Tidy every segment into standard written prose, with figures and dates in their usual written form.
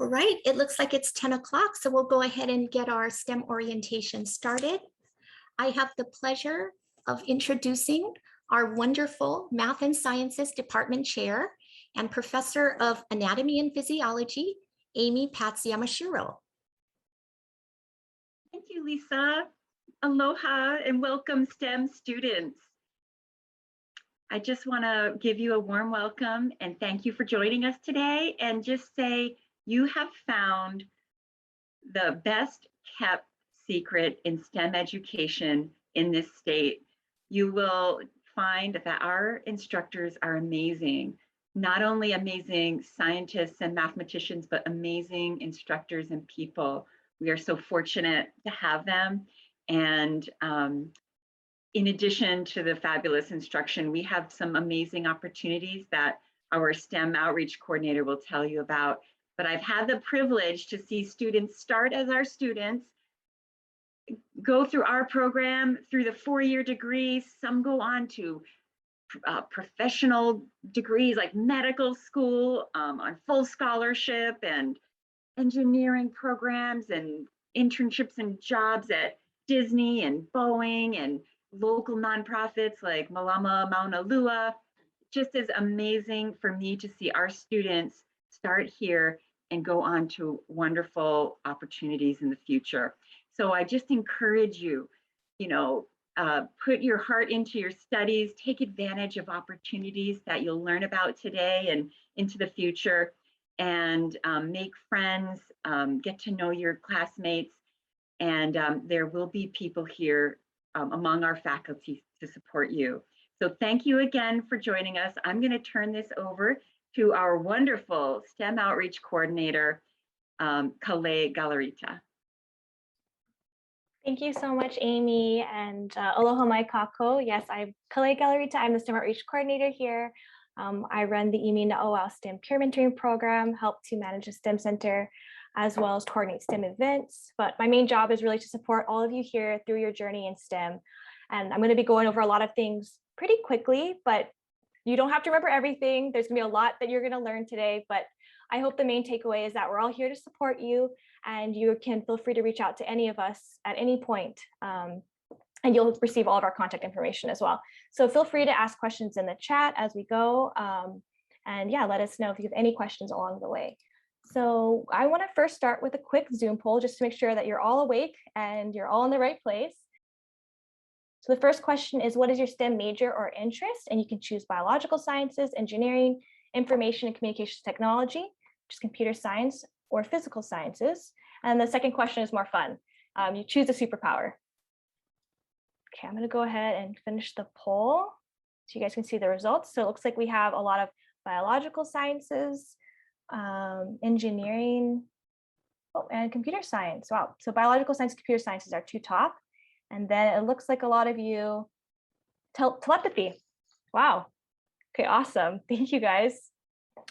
All right, it looks like it's 10 o'clock, so we'll go ahead and get our STEM orientation started. I have the pleasure of introducing our wonderful Math and Sciences Department Chair and Professor of Anatomy and Physiology, Amy Patsyamashiro. Thank you, Lisa. Aloha and welcome STEM students. I just want to give you a warm welcome and thank you for joining us today, and just say you have found the best kept secret in STEM education in this state. You will find that our instructors are amazing, not only amazing scientists and mathematicians, but amazing instructors and people. We are so fortunate to have them. And in addition to the fabulous instruction, we have some amazing opportunities that our STEM outreach coordinator will tell you about. But I've had the privilege to see students start as our students, go through our program through the 4-year degrees. Some go on to professional degrees like medical school on full scholarship, and engineering programs and internships and jobs at Disney and Boeing and local nonprofits like Malama Mauna Lua. Just as amazing for me to see our students start here and go on to wonderful opportunities in the future. So I just encourage you, put your heart into your studies, take advantage of opportunities that you'll learn about today and into the future, and make friends, get to know your classmates, and there will be people here among our faculty to support you. So thank you again for joining us. I'm going to turn this over to our wonderful STEM outreach coordinator, Kale Galarita. Thank you so much, Amy, and aloha mai kako. Yes, I'm Kale Galarita. I'm the STEM outreach coordinator here. I run the Imi Na'oau STEM peer mentoring program, help to manage the STEM center, as well as coordinate STEM events. But my main job is really to support all of you here through your journey in STEM. And I'm going to be going over a lot of things pretty quickly, but you don't have to remember everything. There's going to be a lot that you're going to learn today, but I hope the main takeaway is that we're all here to support you, and you can feel free to reach out to any of us at any point. And you'll receive all of our contact information as well. So feel free to ask questions in the chat as we go. And yeah, let us know if you have any questions along the way. So I want to first start with a quick Zoom poll just to make sure that you're all awake and you're all in the right place. So the first question is, what is your STEM major or interest? And you can choose biological sciences, engineering, information and communications technology, which is computer science, or physical sciences. And the second question is more fun. You choose a superpower. Okay, I'm going to go ahead and finish the poll so you guys can see the results. So it looks like we have a lot of biological sciences, engineering, and computer science. Wow. So biological science, computer sciences are 2 top. And then it looks like a lot of you telepathy. Wow. Okay, awesome. Thank you, guys.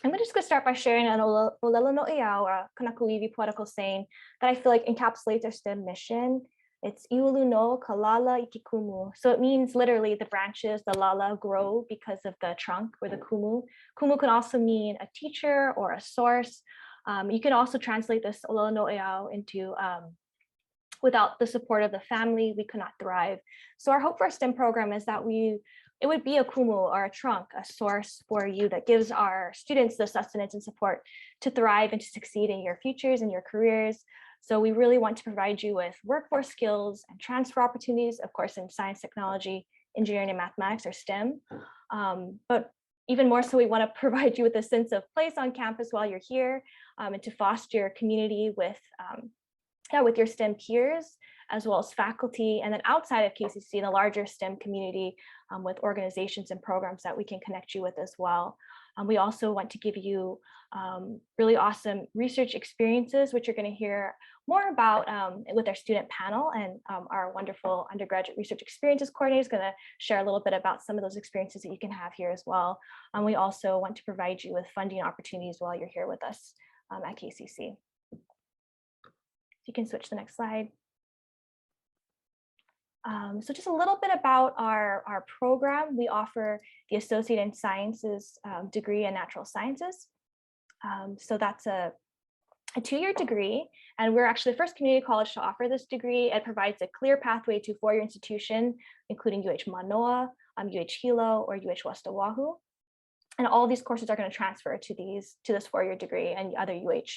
I'm just going to start by sharing an olelo no'eau, or kanakuiwi poetical saying that I feel like encapsulates our STEM mission. It's iulu no kalala ikikumu. So it means literally the branches, the lala, grow because of the trunk or the kumu. Kumu can also mean a teacher or a source. You can also translate this olelo no'eau into without the support of the family, we could not thrive. So our hope for our STEM program is that it would be a kumu or a trunk, a source for you that gives our students the sustenance and support to thrive and to succeed in your futures and your careers. So we really want to provide you with workforce skills and transfer opportunities, of course, in science, technology, engineering, and mathematics, or STEM. But even more so, we want to provide you with a sense of place on campus while you're here, and to foster community with your STEM peers, as well as faculty, and then outside of KCC in the larger STEM community with organizations and programs that we can connect you with as well. We also want to give you really awesome research experiences, which you're going to hear more about with our student panel, and our wonderful undergraduate research experiences coordinator is going to share a little bit about some of those experiences that you can have here as well. We also want to provide you with funding opportunities while you're here with us at KCC. You can switch to the next slide. So just a little bit about our program. We offer the Associate in Sciences degree in Natural Sciences. So that's a a 2-year degree, and we're actually the first community college to offer this degree. It provides a clear pathway to four-year institution, including UH Manoa, UH Hilo, or UH West Oahu. And all these courses are going to transfer to this four-year degree and other UH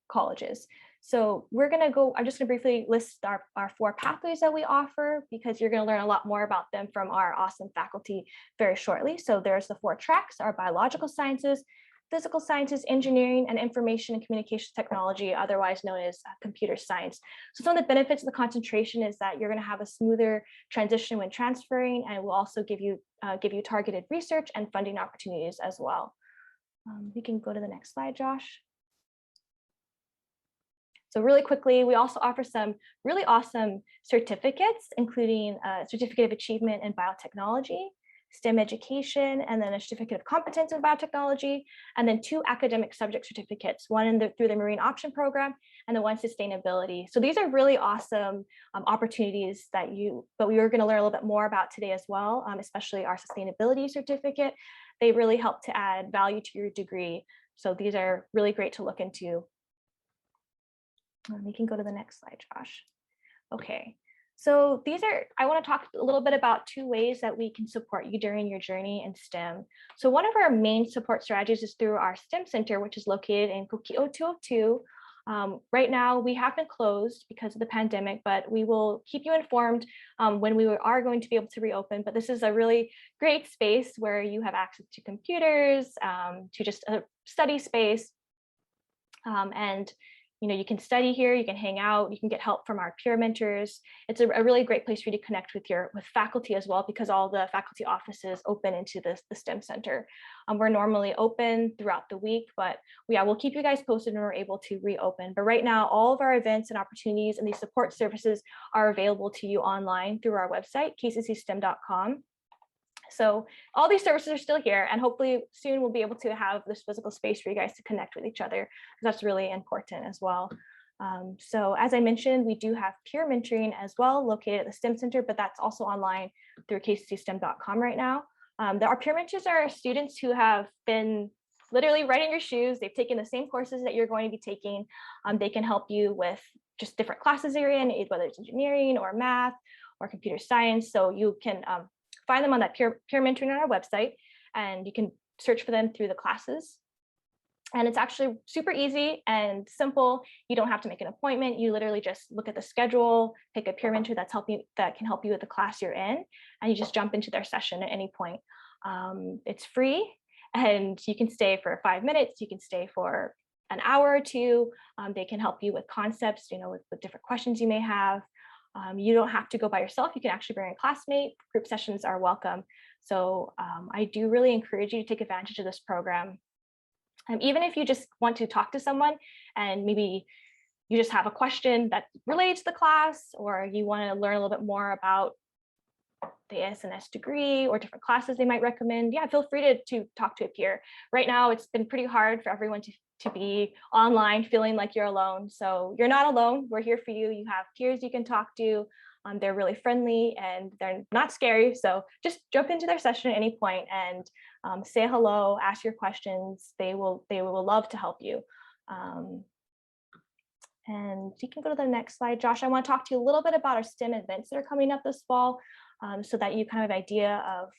colleges. So I'm just going to briefly list our 4 pathways that we offer, because you're going to learn a lot more about them from our awesome faculty very shortly. So there's the 4 tracks: our biological sciences, physical sciences, engineering, and information and communications technology, otherwise known as computer science. So some of the benefits of the concentration is that you're going to have a smoother transition when transferring, and we'll also give you targeted research and funding opportunities as well. We can go to the next slide, Josh. So really quickly, we also offer some really awesome certificates, including a certificate of achievement in biotechnology, STEM education, and then a certificate of competence in biotechnology, and then 2 academic subject certificates, one through the marine option program and the one sustainability. So these are really awesome opportunities but we are going to learn a little bit more about today as well, especially our sustainability certificate. They really help to add value to your degree. So these are really great to look into. We can go to the next slide, Josh. Okay. So I want to talk a little bit about 2 ways that we can support you during your journey in STEM. So one of our main support strategies is through our STEM Center, which is located in Kokio 202. Right now, we have been closed because of the pandemic, but we will keep you informed when we are going to be able to reopen. But this is a really great space where you have access to computers, to just a study space, and you can study here, you can hang out, you can get help from our peer mentors. It's a really great place for you to connect with faculty as well, because all the faculty offices open into the STEM Center. We're normally open throughout the week, but we'll keep you guys posted when we're able to reopen. But right now, all of our events and opportunities and these support services are available to you online through our website, kccstem.com. So all these services are still here, and hopefully soon we'll be able to have this physical space for you guys to connect with each other, because that's really important as well. So as I mentioned, we do have peer mentoring as well, located at the STEM Center, but that's also online through kccstem.com right now. Our peer mentors are students who have been literally right in your shoes. They've taken the same courses that you're going to be taking. They can help you with just different classes you're in, whether it's engineering or math or computer science. So you can find them on that peer mentoring on our website, and you can search for them through the classes. And it's actually super easy and simple. You don't have to make an appointment. You literally just look at the schedule, pick a peer mentor that can help you with the class you're in, and you just jump into their session at any point. It's free, and you can stay for 5 minutes. You can stay for an hour or 2. They can help you with concepts, with different questions you may have. You don't have to go by yourself. You can actually bring a classmate. Group sessions are welcome. So I do really encourage you to take advantage of this program. Even if you just want to talk to someone and maybe you just have a question that relates to the class, or you want to learn a little bit more about the SNS degree or different classes they might recommend, feel free to talk to a peer. Right now, it's been pretty hard for everyone to be online feeling like you're alone. So you're not alone. We're here for you. You have peers you can talk to. They're really friendly and they're not scary. So just jump into their session at any point and say hello, ask your questions. They will love to help you. And you can go to the next slide, Josh. I want to talk to you a little bit about our STEM events that are coming up this fall, so that you kind of have an idea of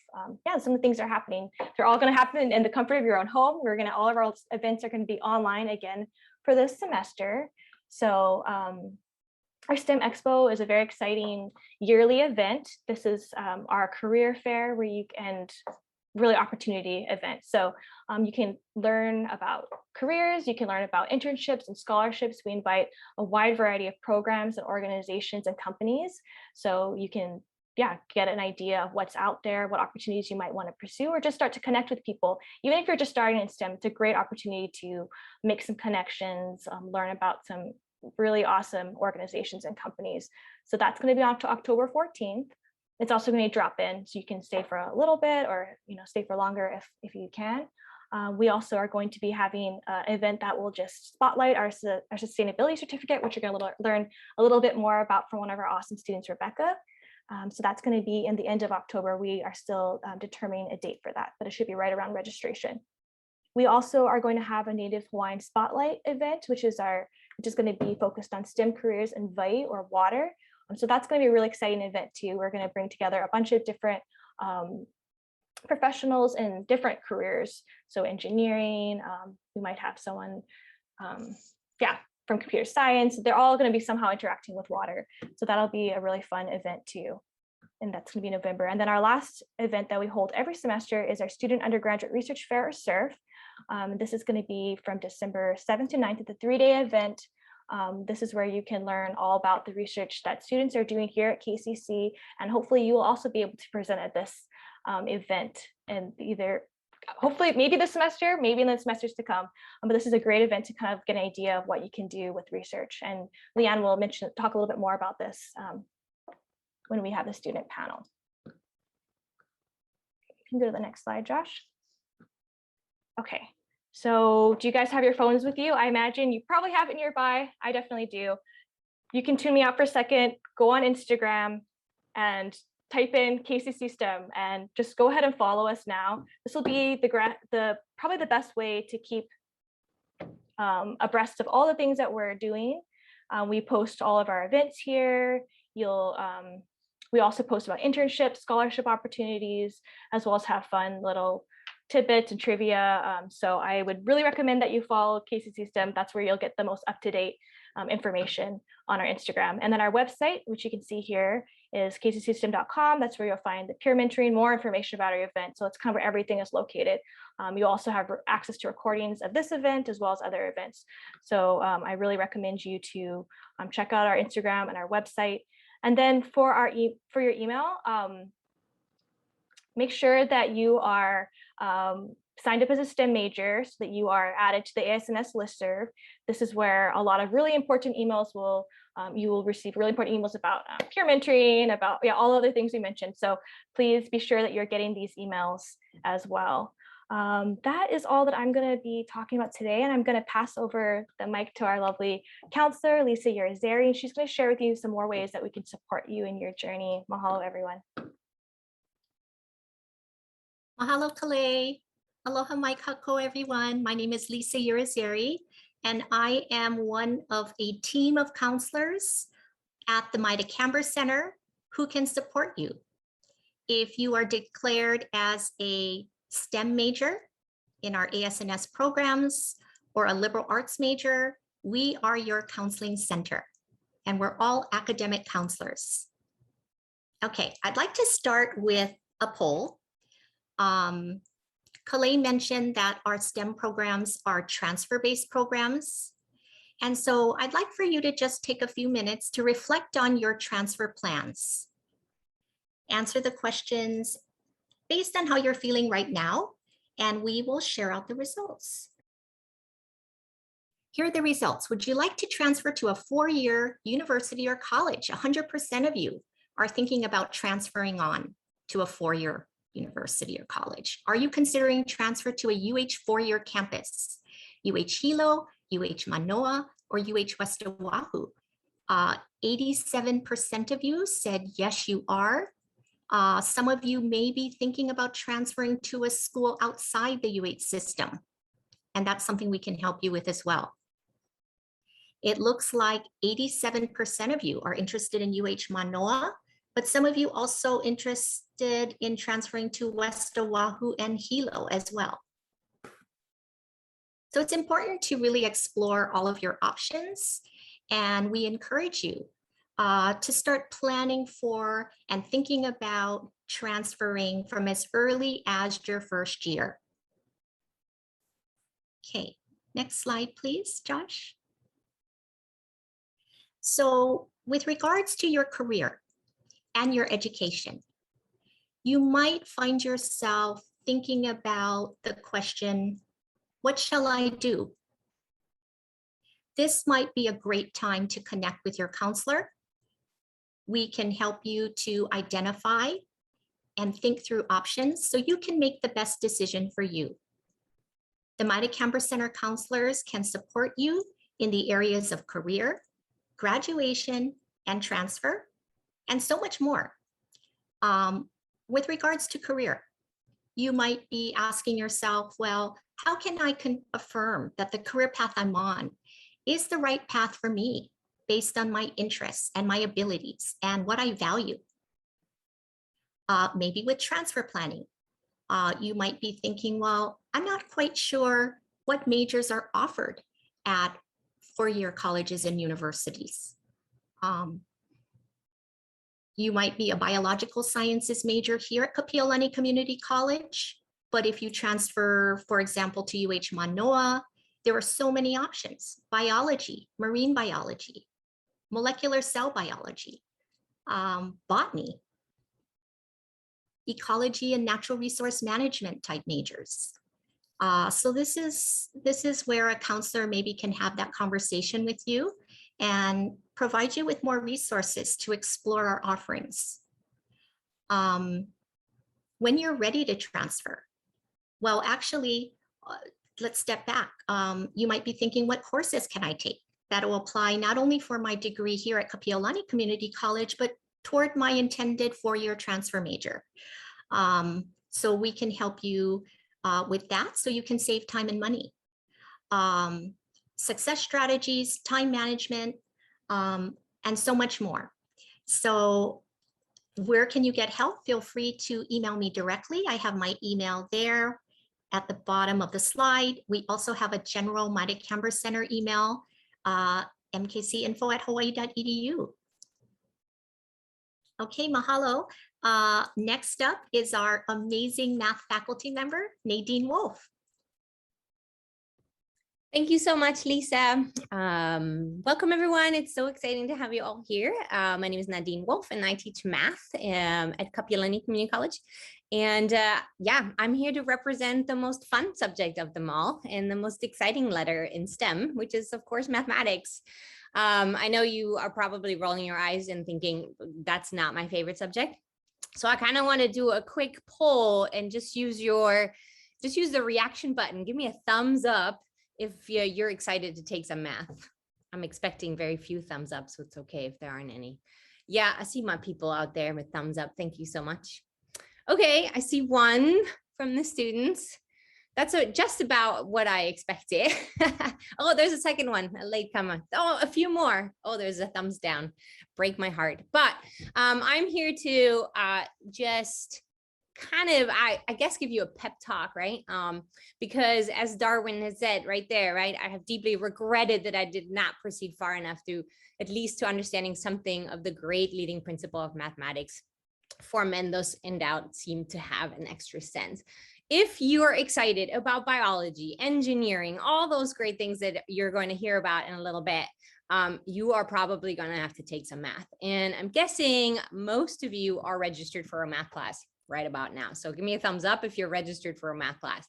some of the things that are happening. They're all going to happen in the comfort of your own home. All of our events are going to be online again for this semester. So our STEM Expo is a very exciting yearly event. This is our career fair and really opportunity event. So you can learn about careers, you can learn about internships and scholarships. We invite a wide variety of programs and organizations and companies. So you can get an idea of what's out there, what opportunities you might want to pursue, or just start to connect with people. Even if you're just starting in STEM, it's a great opportunity to make some connections, learn about some really awesome organizations and companies. So that's going to be on October 14th. It's also going to drop in, so you can stay for a little bit, or stay for longer if you can. We also are going to be having an event that will just spotlight our sustainability certificate, which you're going to learn a little bit more about from one of our awesome students, Rebecca. So that's going to be in the end of October. We are still determining a date for that, but it should be right around registration. We also are going to have a Native Hawaiian Spotlight event, which is going to be focused on STEM careers in Vai or water. So that's going to be a really exciting event too. We're going to bring together a bunch of different professionals in different careers. So engineering, we might have someone, from computer science. They're all going to be somehow interacting with water. So that'll be a really fun event too. And that's going to be November. And then our last event that we hold every semester is our Student Undergraduate Research Fair, or SURF. This is going to be from December 7th to 9th. It's a 3-day event. This is where you can learn all about the research that students are doing here at KCC. And hopefully you will also be able to present at this event, and hopefully maybe this semester, maybe in the semesters to come. But this is a great event to kind of get an idea of what you can do with research. And Leanne will talk a little bit more about this when we have the student panel. You can go to the next slide, Josh. Okay, so do you guys have your phones with you? I imagine you probably have it nearby. I definitely do. You can tune me out for a second, go on Instagram and type in KCC STEM and just go ahead and follow us now. This will be probably the best way to keep abreast of all the things that we're doing. We post all of our events here. We also post about internships, scholarship opportunities, as well as have fun little tidbits and trivia. So I would really recommend that you follow KCC STEM. That's where you'll get the most up-to-date information on our Instagram. And then our website, which you can see here, is kccstem.com. That's where you'll find the peer mentoring, more information about our event. So it's kind of where everything is located. You also have access to recordings of this event as well as other events. So I really recommend you to check out our Instagram and our website. And then for your email, make sure that you are signed up as a STEM major so that you are added to the ASNS listserv. This is where a lot of really important emails you will receive really important emails about peer mentoring, about all other things we mentioned. So please be sure that you're getting these emails as well. That is all that I'm going to be talking about today, and I'm going to pass over the mic to our lovely counselor, Lisa Urizeri, and she's going to share with you some more ways that we can support you in your journey. Mahalo, everyone. Mahalo, Kale. Aloha mai kako, everyone. My name is Lisa Urizeri, and I am one of a team of counselors at the Maida Camber Center who can support you. If you are declared as a STEM major in our ASNS programs or a liberal arts major, we are your counseling center, and we're all academic counselors. Okay, I'd like to start with a poll. Kale mentioned that our STEM programs are transfer-based programs. And so I'd like for you to just take a few minutes to reflect on your transfer plans. Answer the questions based on how you're feeling right now, and we will share out the results. Here are the results. Would you like to transfer to a 4-year university or college? 100% of you are thinking about transferring on to a 4-year university or college. Are you considering transfer to a UH 4-year campus? UH Hilo, UH Manoa, or UH West Oahu? 87% of you said yes, you are. Some of you may be thinking about transferring to a school outside the UH system, and that's something we can help you with as well. It looks like 87% of you are interested in UH Manoa, but some of you also interested in transferring to West Oahu and Hilo as well. So it's important to really explore all of your options, and we encourage you to start planning for and thinking about transferring from as early as your first year. Okay, next slide, please, Josh. So with regards to your career and your education, you might find yourself thinking about the question, what shall I do? This might be a great time to connect with your counselor. We can help you to identify and think through options so you can make the best decision for you. The Maida Camber Center counselors can support you in the areas of career, graduation, and transfer, and so much more. With regards to career, you might be asking yourself, well, how can I affirm that the career path I'm on is the right path for me based on my interests and my abilities and what I value? Maybe with transfer planning, you might be thinking, well, I'm not quite sure what majors are offered at four-year colleges and universities. You might be a biological sciences major here at Kapiolani Community College, but if you transfer, for example, to UH Manoa, there are so many options: biology, marine biology, molecular cell biology, botany, ecology and natural resource management type majors. So this is where a counselor maybe can have that conversation with you and provide you with more resources to explore our offerings. When you're ready to transfer, well, actually, let's step back. You might be thinking, what courses can I take that will apply not only for my degree here at Kapiolani Community College, but toward my intended four-year transfer major. So we can help you with that so you can save time and money. Success strategies, time management, and so much more. So where can you get help? Feel free to email me directly. I have my email there at the bottom of the slide. We also have a general Mater Canberra Center email, mkcinfo@hawaii.edu. Okay, mahalo. Next up is our amazing math faculty member, Nadine Wolf. Thank you so much, Lisa. Welcome, everyone. It's so exciting to have you all here. My name is Nadine Wolf, and I teach math at Kapiolani Community College. And yeah, I'm here to represent the most fun subject of them all and the most exciting letter in STEM, which is, of course, mathematics. I know you are probably rolling your eyes and thinking that's not my favorite subject. So I kind of want to do a quick poll and just use the reaction button. Give me a thumbs up if you're excited to take some math. I'm expecting very few thumbs up, so it's okay if there aren't any. Yeah, I see my people out there with thumbs up. Thank you so much. Okay, I see one from the students. That's just about what I expected. Oh, there's a second one, a late comer. Oh, a few more. Oh, there's a thumbs down. Break my heart. But I'm here to just kind of, I guess, give you a pep talk, right? Because as Darwin has said right there, right, I have deeply regretted that I did not proceed far enough to at least to understanding something of the great leading principle of mathematics. For men, those in doubt seem to have an extra sense. If you're excited about biology, engineering, all those great things that you're going to hear about in a little bit, you are probably going to have to take some math. And I'm guessing most of you are registered for a math class right about now. So give me a thumbs up if you're registered for a math class.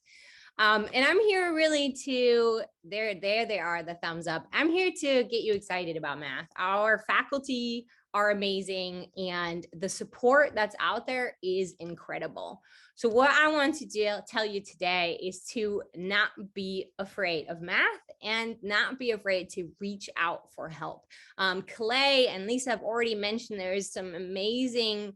And I'm here really to, there they are, the thumbs up. I'm here to get you excited about math. Our faculty are amazing and the support that's out there is incredible. So what I want to tell you today is to not be afraid of math and not be afraid to reach out for help. Clay and Lisa have already mentioned there is some amazing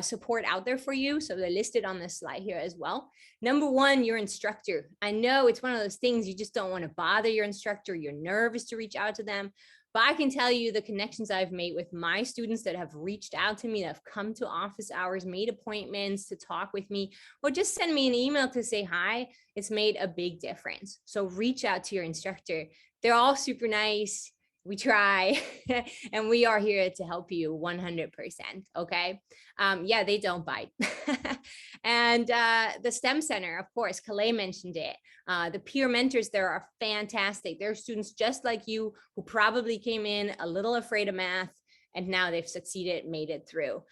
support out there for you. So they're listed on this slide here as well. Number one, your instructor. I know it's one of those things you just don't want to bother your instructor. You're nervous to reach out to them. But I can tell you the connections I've made with my students that have reached out to me, that have come to office hours, made appointments to talk with me, or just send me an email to say hi. It's made a big difference. So reach out to your instructor. They're all super nice. We try and we are here to help you 100%. Okay. Yeah, they don't bite. And the STEM Center, of course, Calais mentioned it. The peer mentors there are fantastic. They're students just like you who probably came in a little afraid of math and now they've succeeded, made it through.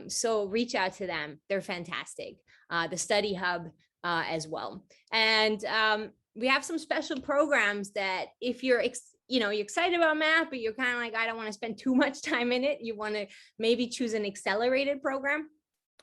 So reach out to them. They're fantastic. The Study Hub as well. And we have some special programs that if you're you're excited about math, but you're kind of like, I don't want to spend too much time in it. You want to maybe choose an accelerated program.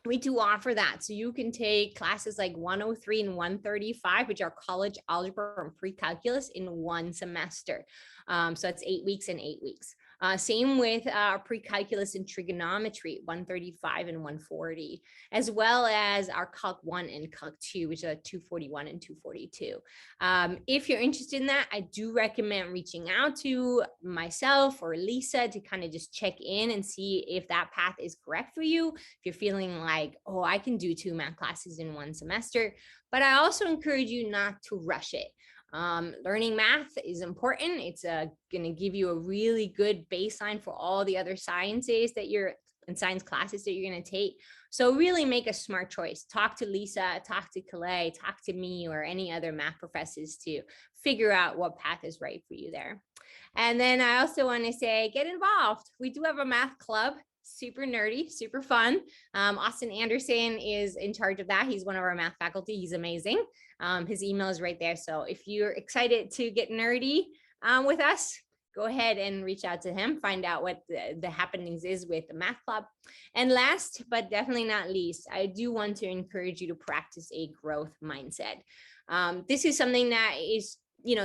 We do offer that. So you can take classes like 103 and 135, which are college algebra and pre-calculus in one semester. So it's 8 weeks and 8 weeks. Same with our pre-calculus and trigonometry, 135 and 140, as well as our Calc 1 and Calc 2, which are 241 and 242. If you're interested in that, I do recommend reaching out to myself or Lisa to kind of just check in and see if that path is correct for you. If you're feeling like, oh, I can do 2 math classes in 1 semester, but I also encourage you not to rush it. Learning math is important. It's going to give you a really good baseline for all the other sciences that you're in, science classes that you're going to take. So really make a smart choice. Talk to Lisa, talk to Calais, talk to me or any other math professors to figure out what path is right for you there. And then I also want to say, get involved. We do have a math club. Super nerdy, super fun. Austin Anderson is in charge of that. He's one of our math faculty. He's amazing. His email is right there. So if you're excited to get nerdy with us, go ahead and reach out to him, find out what the happenings is with the math club. And last, but definitely not least, I do want to encourage you to practice a growth mindset. This is something that is,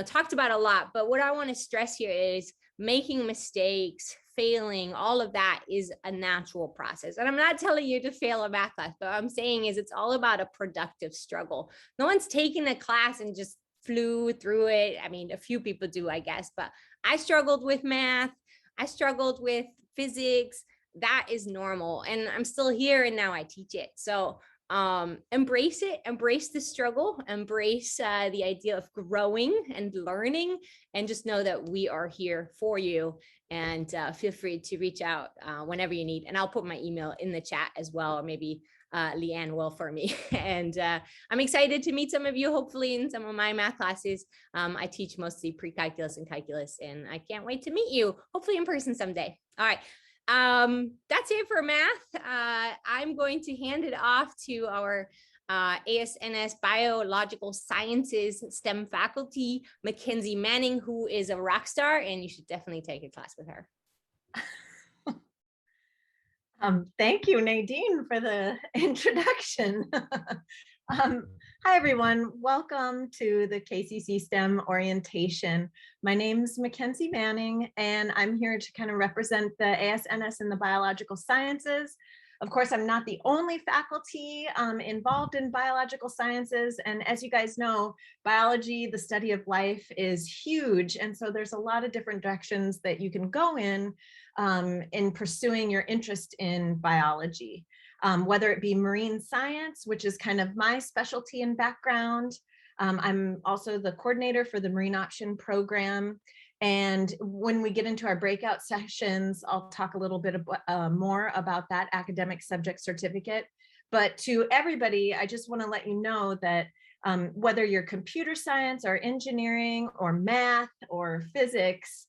talked about a lot, but what I want to stress here is making mistakes, failing, all of that is a natural process. And I'm not telling you to fail a math class, but what I'm saying is it's all about a productive struggle. No one's taken a class and just flew through it. I mean, a few people do, I guess, but I struggled with math. I struggled with physics. That is normal. And I'm still here and now I teach it. So embrace it, embrace the struggle, embrace the idea of growing and learning, and just know that we are here for you. And feel free to reach out whenever you need. And I'll put my email in the chat as well, or maybe Leanne will for me. And I'm excited to meet some of you, hopefully in some of my math classes. I teach mostly pre-calculus and calculus, and I can't wait to meet you, hopefully in person someday. All right. That's it for math. I'm going to hand it off to our ASNS Biological Sciences STEM faculty, Mackenzie Manning, who is a rock star, and you should definitely take a class with her. Thank you, Nadine, for the introduction. Hi, everyone. Welcome to the KCC STEM orientation. My name's Mackenzie Manning, and I'm here to kind of represent the ASNS in the biological sciences. Of course, I'm not the only faculty involved in biological sciences. And as you guys know, biology, the study of life, is huge. And so there's a lot of different directions that you can go in pursuing your interest in biology. Whether it be marine science, which is kind of my specialty and background. I'm also the coordinator for the Marine Option program. And when we get into our breakout sessions, I'll talk a little bit more about that academic subject certificate. But to everybody, I just want to let you know that whether you're computer science or engineering or math or physics,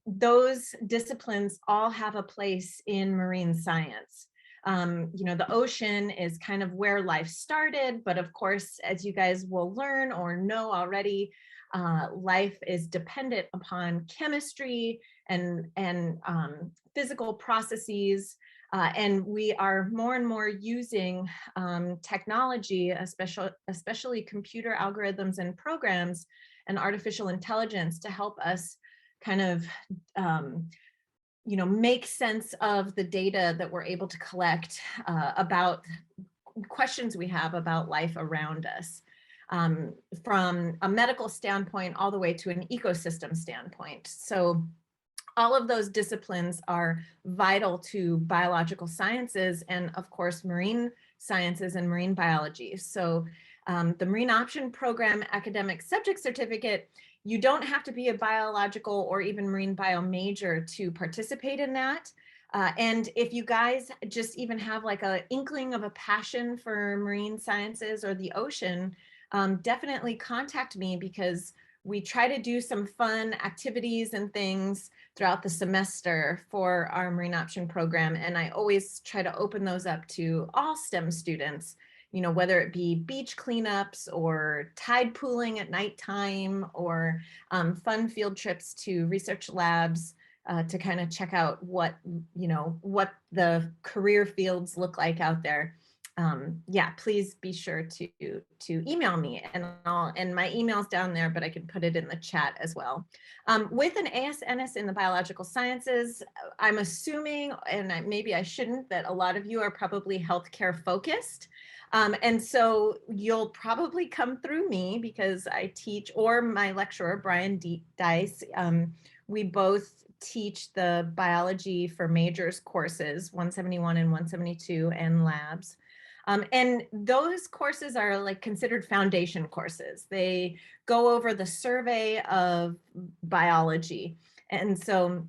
those disciplines all have a place in marine science. The ocean is kind of where life started, but of course, as you guys will learn or know already, life is dependent upon chemistry and physical processes, and we are more and more using technology, especially computer algorithms and programs and artificial intelligence to help us kind of make sense of the data that we're able to collect about questions we have about life around us, from a medical standpoint all the way to an ecosystem standpoint. So all of those disciplines are vital to biological sciences and, of course, marine sciences and marine biology. So the Marine Option Program Academic Subject Certificate, you don't have to be a biological or even marine bio major to participate in that. And if you guys just even have like an inkling of a passion for marine sciences or the ocean, definitely contact me, because we try to do some fun activities and things throughout the semester for our Marine Option program. And I always try to open those up to all STEM students, whether it be beach cleanups or tide pooling at nighttime, or fun field trips to research labs to kind of check out what the career fields look like out there. yeah, please be sure to email me, and my email's down there, but I can put it in the chat as well. With an ASNS in the biological sciences, I'm assuming, and maybe I shouldn't, that a lot of you are probably healthcare focused. And so you'll probably come through me because I teach, or my lecturer, Brian Dice. We both teach the biology for majors courses, 171 and 172, and labs. And those courses are like considered foundation courses. They go over the survey of biology. And so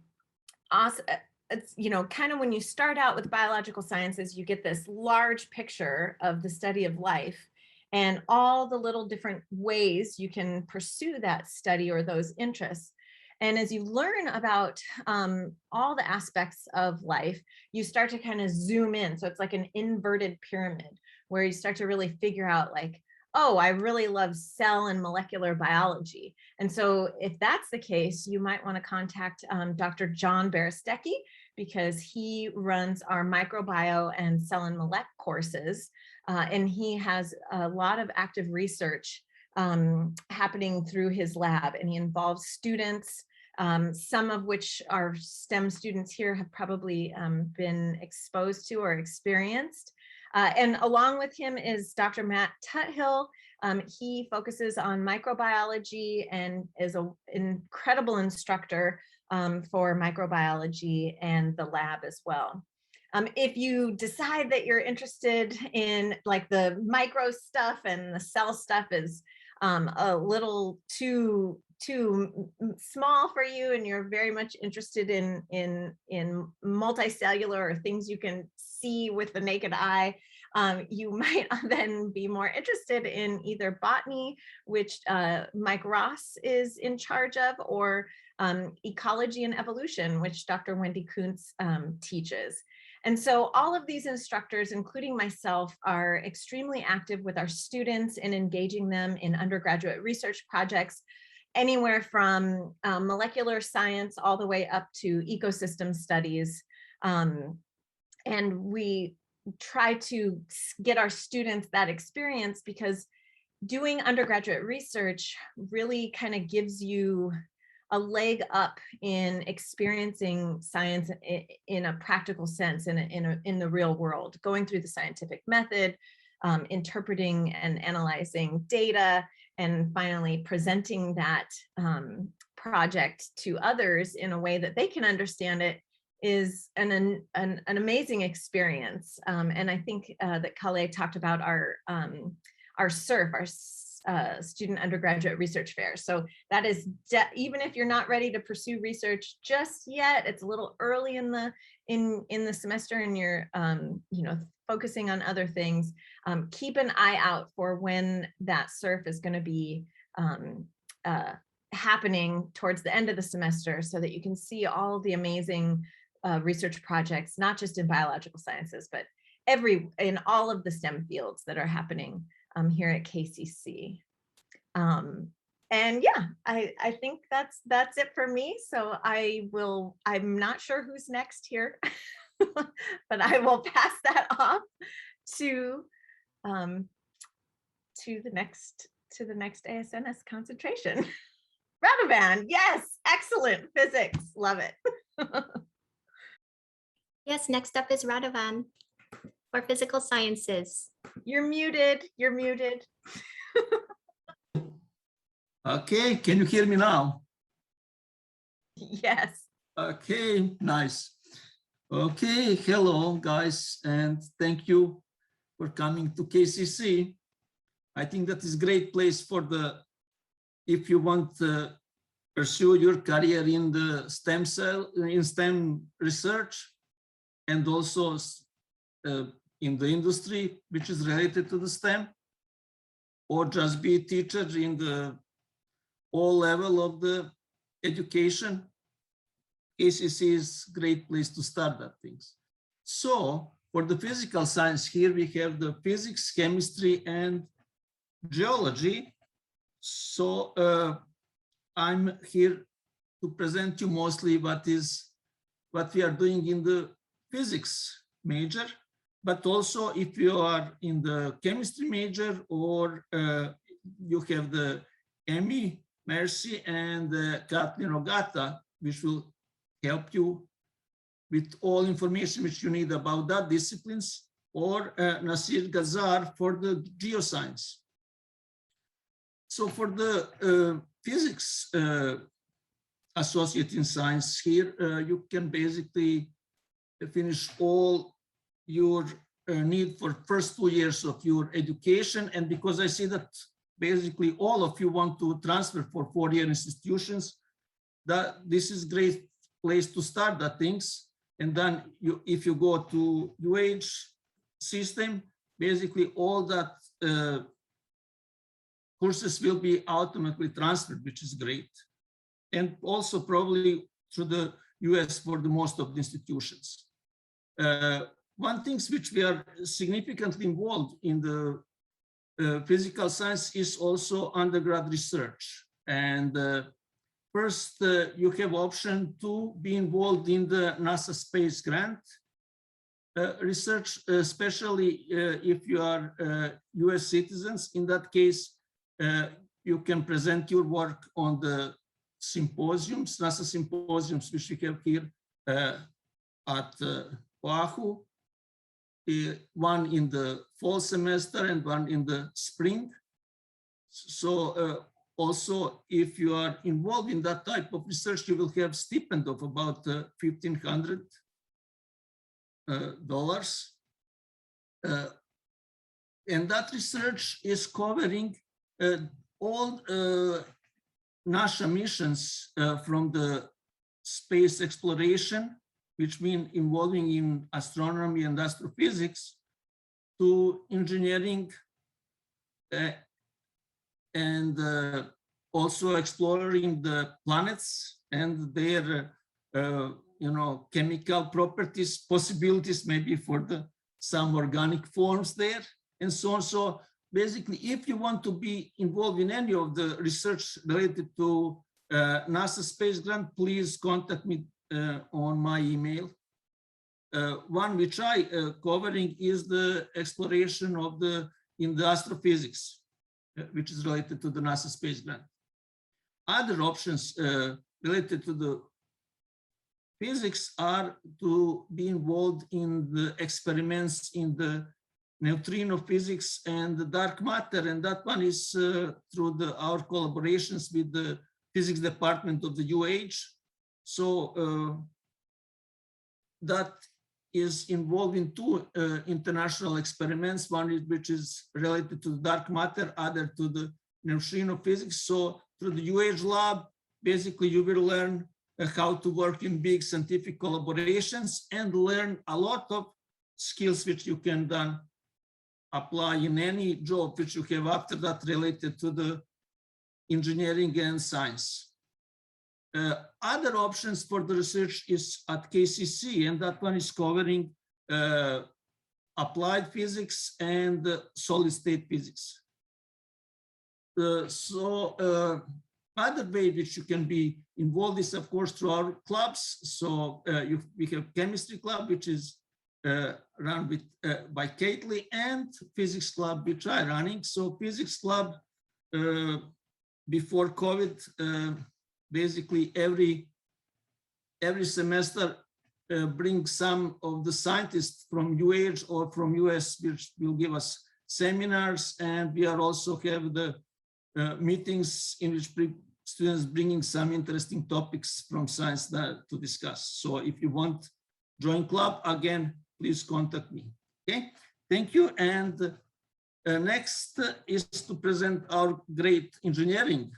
it's, you know, kind of when you start out with biological sciences, you get this large picture of the study of life and all the little different ways you can pursue that study or those interests. And as you learn about all the aspects of life, you start to kind of zoom in. So it's like an inverted pyramid where you start to really figure out like, oh, I really love cell and molecular biology. And so if that's the case, you might want to contact Dr. John Barastecki, because he runs our microbio and cell and molecular courses. And he has a lot of active research happening through his lab, and he involves students, some of which our STEM students here have probably been exposed to or experienced. And along with him is Dr. Matt Tuthill. He focuses on microbiology and is an incredible instructor for microbiology and the lab as well. If you decide that you're interested in like the micro stuff and the cell stuff is a little too small for you, and you're very much interested in multicellular or things you can see with the naked eye, you might then be more interested in either botany, which Mike Ross is in charge of, or ecology and evolution, which Dr. Wendy Kuntz teaches. And so all of these instructors, including myself, are extremely active with our students in engaging them in undergraduate research projects, anywhere from molecular science all the way up to ecosystem studies. And we try to get our students that experience, because doing undergraduate research really kind of gives you a leg up in experiencing science in a practical sense, in the real world, going through the scientific method, interpreting and analyzing data, and finally presenting that project to others in a way that they can understand it is an amazing experience. And I think that Kale talked about our SURF, our Student Undergraduate Research Fair. So that is, even if you're not ready to pursue research just yet, it's a little early in the semester and you're focusing on other things, keep an eye out for when that SURF is going to be happening towards the end of the semester, so that you can see all the amazing research projects, not just in biological sciences, but in all of the STEM fields that are happening here at KCC. And yeah, I think that's it for me. So I'm not sure who's next here, but I will pass that off to the next ASNS concentration. Radovan, yes, excellent. Physics, love it. Yes, next up is Radovan for physical sciences. You're muted. Okay, can you hear me now? Yes. Okay, nice. Okay, hello guys, and thank you for coming to KCC. I think that is a great place for if you want to pursue your career in the STEM research, and also in the industry which is related to the STEM, or just be a teacher in the all level of the education. KCC is a great place to start that things. So for the physical science, here we have the physics, chemistry, and geology. So I'm here to present you mostly what we are doing in the physics major. but also if you are in the chemistry major or you have the Emmy, Mercy, and Kathleen Ogata, which will help you with all information which you need about that disciplines, or Nasir Gazar for the geoscience. So for the physics associate in science here, you can basically finish all your need for first 2 years of your education. And because I see that basically all of you want to transfer for 4-year institutions, that this is great place to start that things. And then if you go to UH system, basically all that courses will be automatically transferred, which is great. And also probably through the US for the most of the institutions. One thing which we are significantly involved in the physical science is also undergrad research. And first, you have option to be involved in the NASA Space Grant research, especially if you are US citizens. In that case, you can present your work on the symposiums, NASA symposiums, which we have here at Oahu, one in the fall semester and one in the spring. So also, if you are involved in that type of research, you will have stipend of about $1,500. And that research is covering all NASA missions from the space exploration, which means involving in astronomy and astrophysics, to engineering and also exploring the planets and their chemical properties, possibilities maybe for some organic forms there, and so on. So basically, if you want to be involved in any of the research related to NASA Space Grant, please contact me on my email. One which I covering is the exploration of in the astrophysics, which is related to the NASA Space Grant. Other options related to the physics are to be involved in the experiments in the neutrino physics and the dark matter, and that one is through our collaborations with the physics department of the UH. So that is involved in 2 international experiments, one which is related to the dark matter, other to the neutrino physics. So through the UH lab, basically you will learn how to work in big scientific collaborations and learn a lot of skills which you can then apply in any job which you have after that related to the engineering and science. Other options for the research is at KCC, and that one is covering applied physics and solid state physics. Other way which you can be involved is, of course, through our clubs. So we have chemistry club, which is run by Kately, and physics club, which I'm running. So physics club, before COVID, basically every semester bring some of the scientists from UH or from US, which will give us seminars, and we are also have the meetings in which students bringing some interesting topics from science to discuss. So if you want join club, again, please contact me. Okay, thank you. And next is to present our great engineering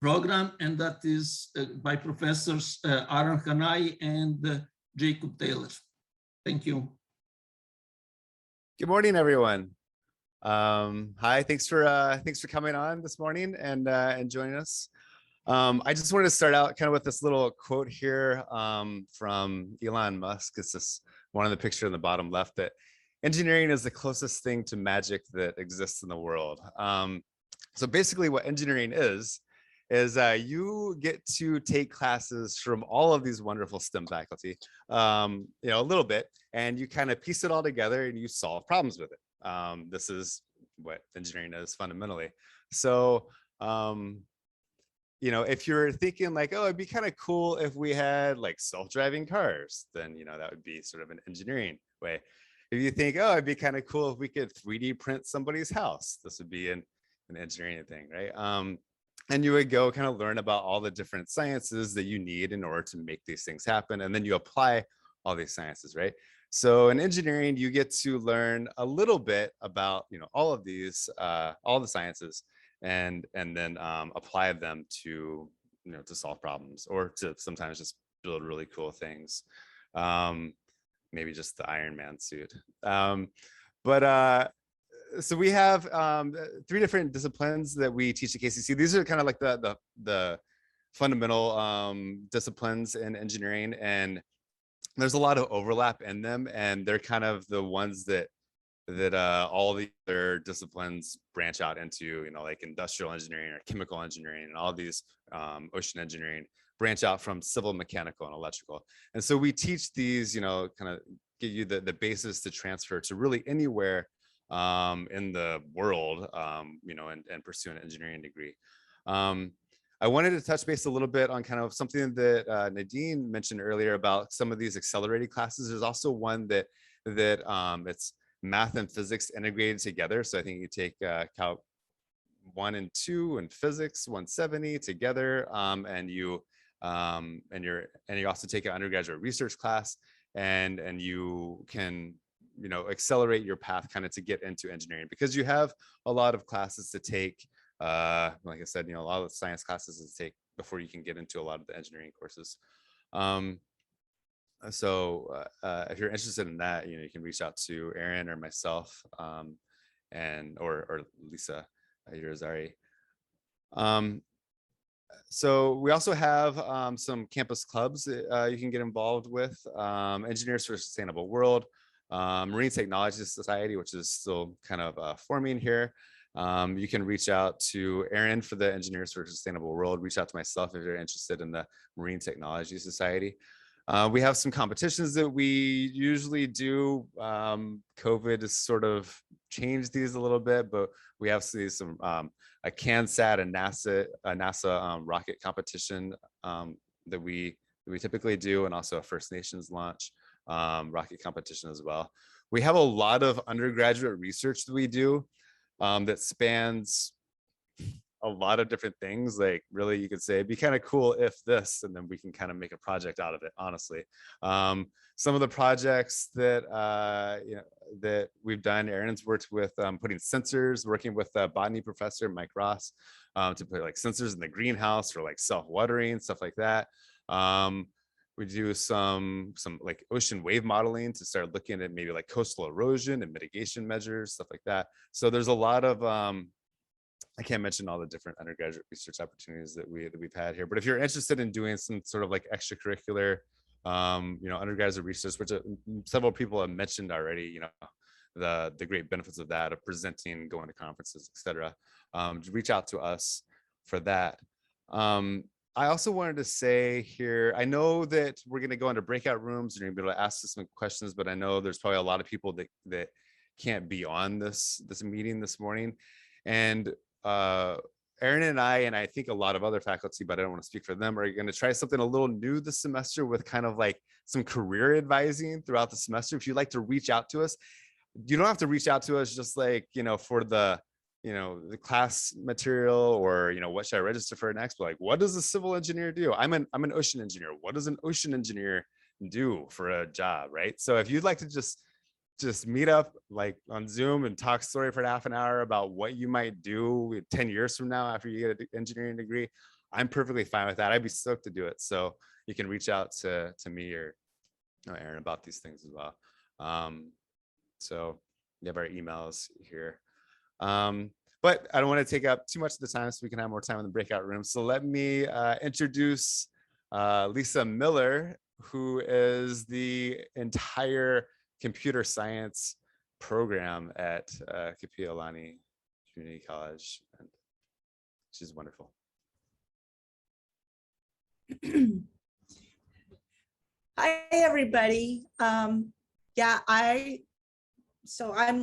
program, and that is by Professors Aaron Hanai and Jacob Taylor. Thank you. Good morning, everyone. Hi, thanks for coming on this morning and joining us. I just wanted to start out kind of with this little quote here from Elon Musk. It's this one on the picture in the bottom left, that engineering is the closest thing to magic that exists in the world. So basically what engineering is is you get to take classes from all of these wonderful STEM faculty, a little bit, and you kind of piece it all together and you solve problems with it. This is what engineering is fundamentally. So, if you're thinking like, oh, it'd be kind of cool if we had like self-driving cars, then, that would be sort of an engineering way. If you think, oh, it'd be kind of cool if we could 3D print somebody's house, this would be an engineering thing, right? And you would go kind of learn about all the different sciences that you need in order to make these things happen. And then you apply all these sciences, right? So in engineering, you get to learn a little bit about, all of these, all the sciences, and then apply them to, to solve problems, or to sometimes just build really cool things. Maybe just the Iron Man suit. So we have 3 different disciplines that we teach at KCC. These are kind of like the fundamental disciplines in engineering, and there's a lot of overlap in them, and they're kind of the ones that all the other disciplines branch out into, like industrial engineering or chemical engineering, and all these ocean engineering branch out from civil, mechanical, and electrical. And so we teach these, kind of give you the basis to transfer to really anywhere in the world, and pursue an engineering degree. I wanted to touch base a little bit on kind of something that Nadine mentioned earlier about some of these accelerated classes. There's also one that it's math and physics integrated together. So I think you take Calc 1 and 2 and Physics 170 together, and you also take an undergraduate research class, and you can accelerate your path kind of to get into engineering, because you have a lot of classes to take. Like I said, a lot of science classes to take before you can get into a lot of the engineering courses. So if you're interested in that, you can reach out to Aaron or myself, or Lisa Irizarry. So we also have some campus clubs that you can get involved with. Engineers for a Sustainable World, Marine Technology Society, which is still kind of forming here. You can reach out to Aaron for the Engineers for a Sustainable World. Reach out to myself if you're interested in the Marine Technology Society. We have some competitions that we usually do. COVID has sort of changed these a little bit, but we have some a CanSat and NASA rocket competition that we typically do, and also a First Nations launch rocket competition as well. We have a lot of undergraduate research that we do that spans a lot of different things. Like, really, you could say it'd be kind of cool if this, and then we can kind of make a project out of it, honestly. Some of the projects that that we've done, Aaron's worked with putting sensors, working with botany professor Mike Ross to put like sensors in the greenhouse for like self-watering, stuff like that. We do some like ocean wave modeling to start looking at maybe like coastal erosion and mitigation measures, stuff like that. So there's a lot of I can't mention all the different undergraduate research opportunities that we've had here, but if you're interested in doing some sort of like extracurricular, undergraduate research, which several people have mentioned already, the great benefits of that, of presenting, going to conferences, etc. Reach out to us for that. I also wanted to say here, I know that we're going to go into breakout rooms and you're going to be able to ask us some questions, but I know there's probably a lot of people that can't be on this meeting this morning. And Aaron and I think a lot of other faculty, but I don't want to speak for them, are going to try something a little new this semester with kind of like some career advising throughout the semester. If you'd like to reach out to us, you don't have to reach out to us just like, for the class material, or, what should I register for next? But like, what does a civil engineer do? I'm an ocean engineer. What does an ocean engineer do for a job, right? So if you'd like to just meet up like on Zoom and talk story for half an hour about what you might do 10 years from now after you get an engineering degree, I'm perfectly fine with that. I'd be stoked to do it. So you can reach out to me or Aaron about these things as well. So you have our emails here. But I don't want to take up too much of the time, so we can have more time in the breakout room. So let me introduce Lisa Miller, who is the entire computer science program at Kapiolani Community College, and she's wonderful. Hi, everybody. Yeah, I'm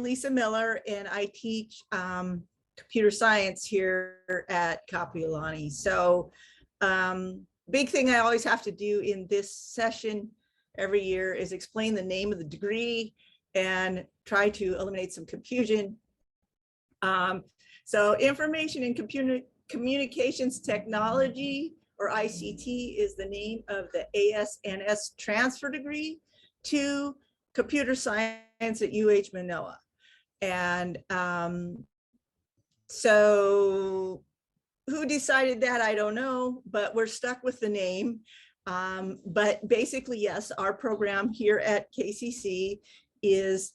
Lisa Miller and I teach computer science here at Kapiolani. So big thing I always have to do in this session every year is explain the name of the degree and try to eliminate some confusion. So information and communications technology, or ICT, is the name of the ASNS transfer degree to computer science at UH Manoa. And so who decided that? I don't know, but we're stuck with the name. But basically, yes, our program here at KCC is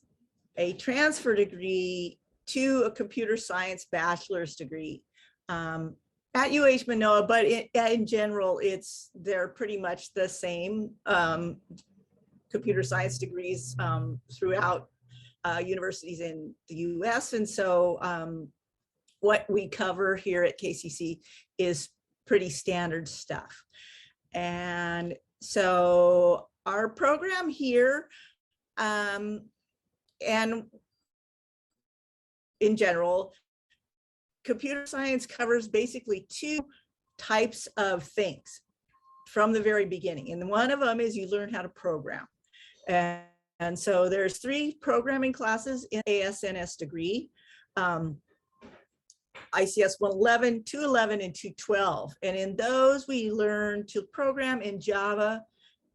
a transfer degree to a computer science bachelor's degree at UH Manoa, but in general, they're pretty much the same computer science degrees throughout universities in the US. And so what we cover here at KCC is pretty standard stuff. And so our program here, and in general, computer science covers basically two types of things from the very beginning. And one of them is you learn how to program. And so there's 3 programming classes in ASNS degree, ICS 111, 211, and 212. And in those, we learn to program in Java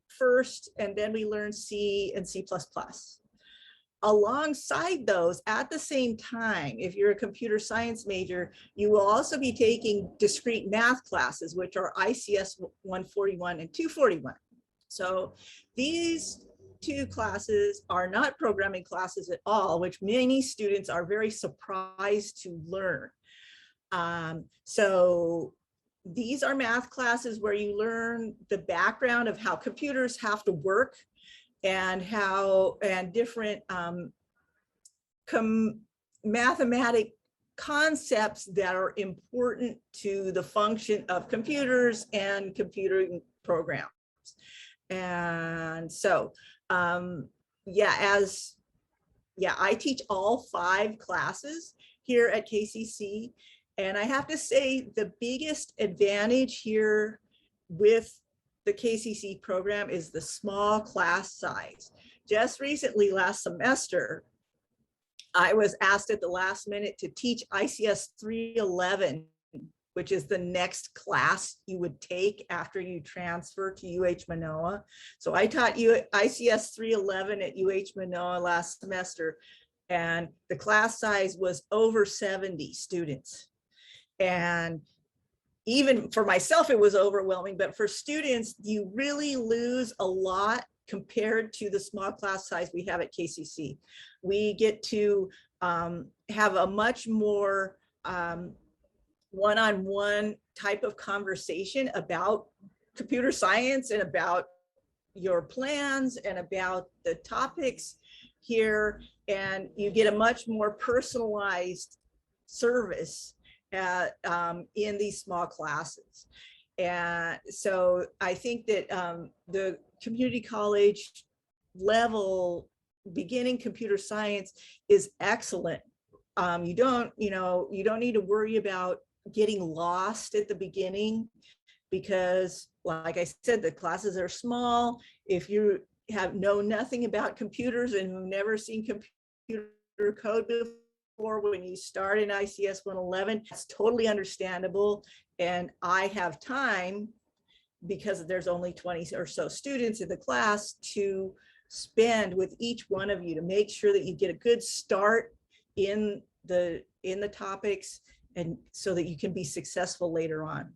first, and then we learn C and C++. Alongside those, at the same time, if you're a computer science major, you will also be taking discrete math classes, which are ICS 141 and 241. So these 2 classes are not programming classes at all, which many students are very surprised to learn. So these are math classes where you learn the background of how computers have to work and different mathematic concepts that are important to the function of computers and computing programs. And so, I teach all 5 classes here at KCC. And I have to say the biggest advantage here with the KCC program is the small class size. Just recently, last semester, I was asked at the last minute to teach ICS 311, which is the next class you would take after you transfer to UH Manoa. So I taught ICS 311 at UH Manoa last semester, and the class size was over 70 students. And even for myself, it was overwhelming, but for students, you really lose a lot compared to the small class size we have at KCC. We get to have a much more one-on-one type of conversation about computer science and about your plans and about the topics here. And you get a much more personalized service in these small classes. And so I think that the community college level beginning computer science is excellent. You don't need to worry about getting lost at the beginning, because like I said, the classes are small. If you know nothing about computers and have never seen computer code before, when you start in ICS 111, it's totally understandable. And I have time, because there's only 20 or so students in the class, to spend with each one of you to make sure that you get a good start in the topics, and so that you can be successful later on.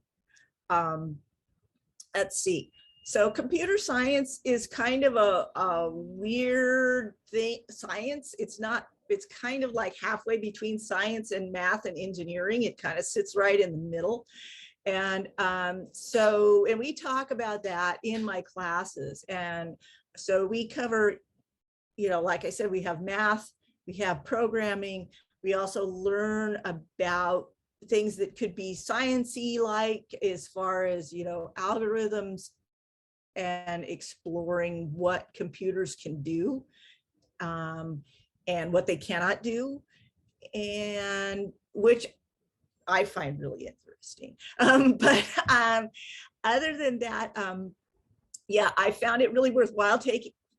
Let's see. So computer science is kind of a weird thing. Science, it's kind of like halfway between science and math and engineering. It kind of sits right in the middle. And and we talk about that in my classes. And so we cover, like I said, we have math, we have programming. We also learn about things that could be sciencey, like as far as, you know, algorithms and exploring what computers can do and what they cannot do, and which I find really interesting. But other than that, yeah, I found it really worthwhile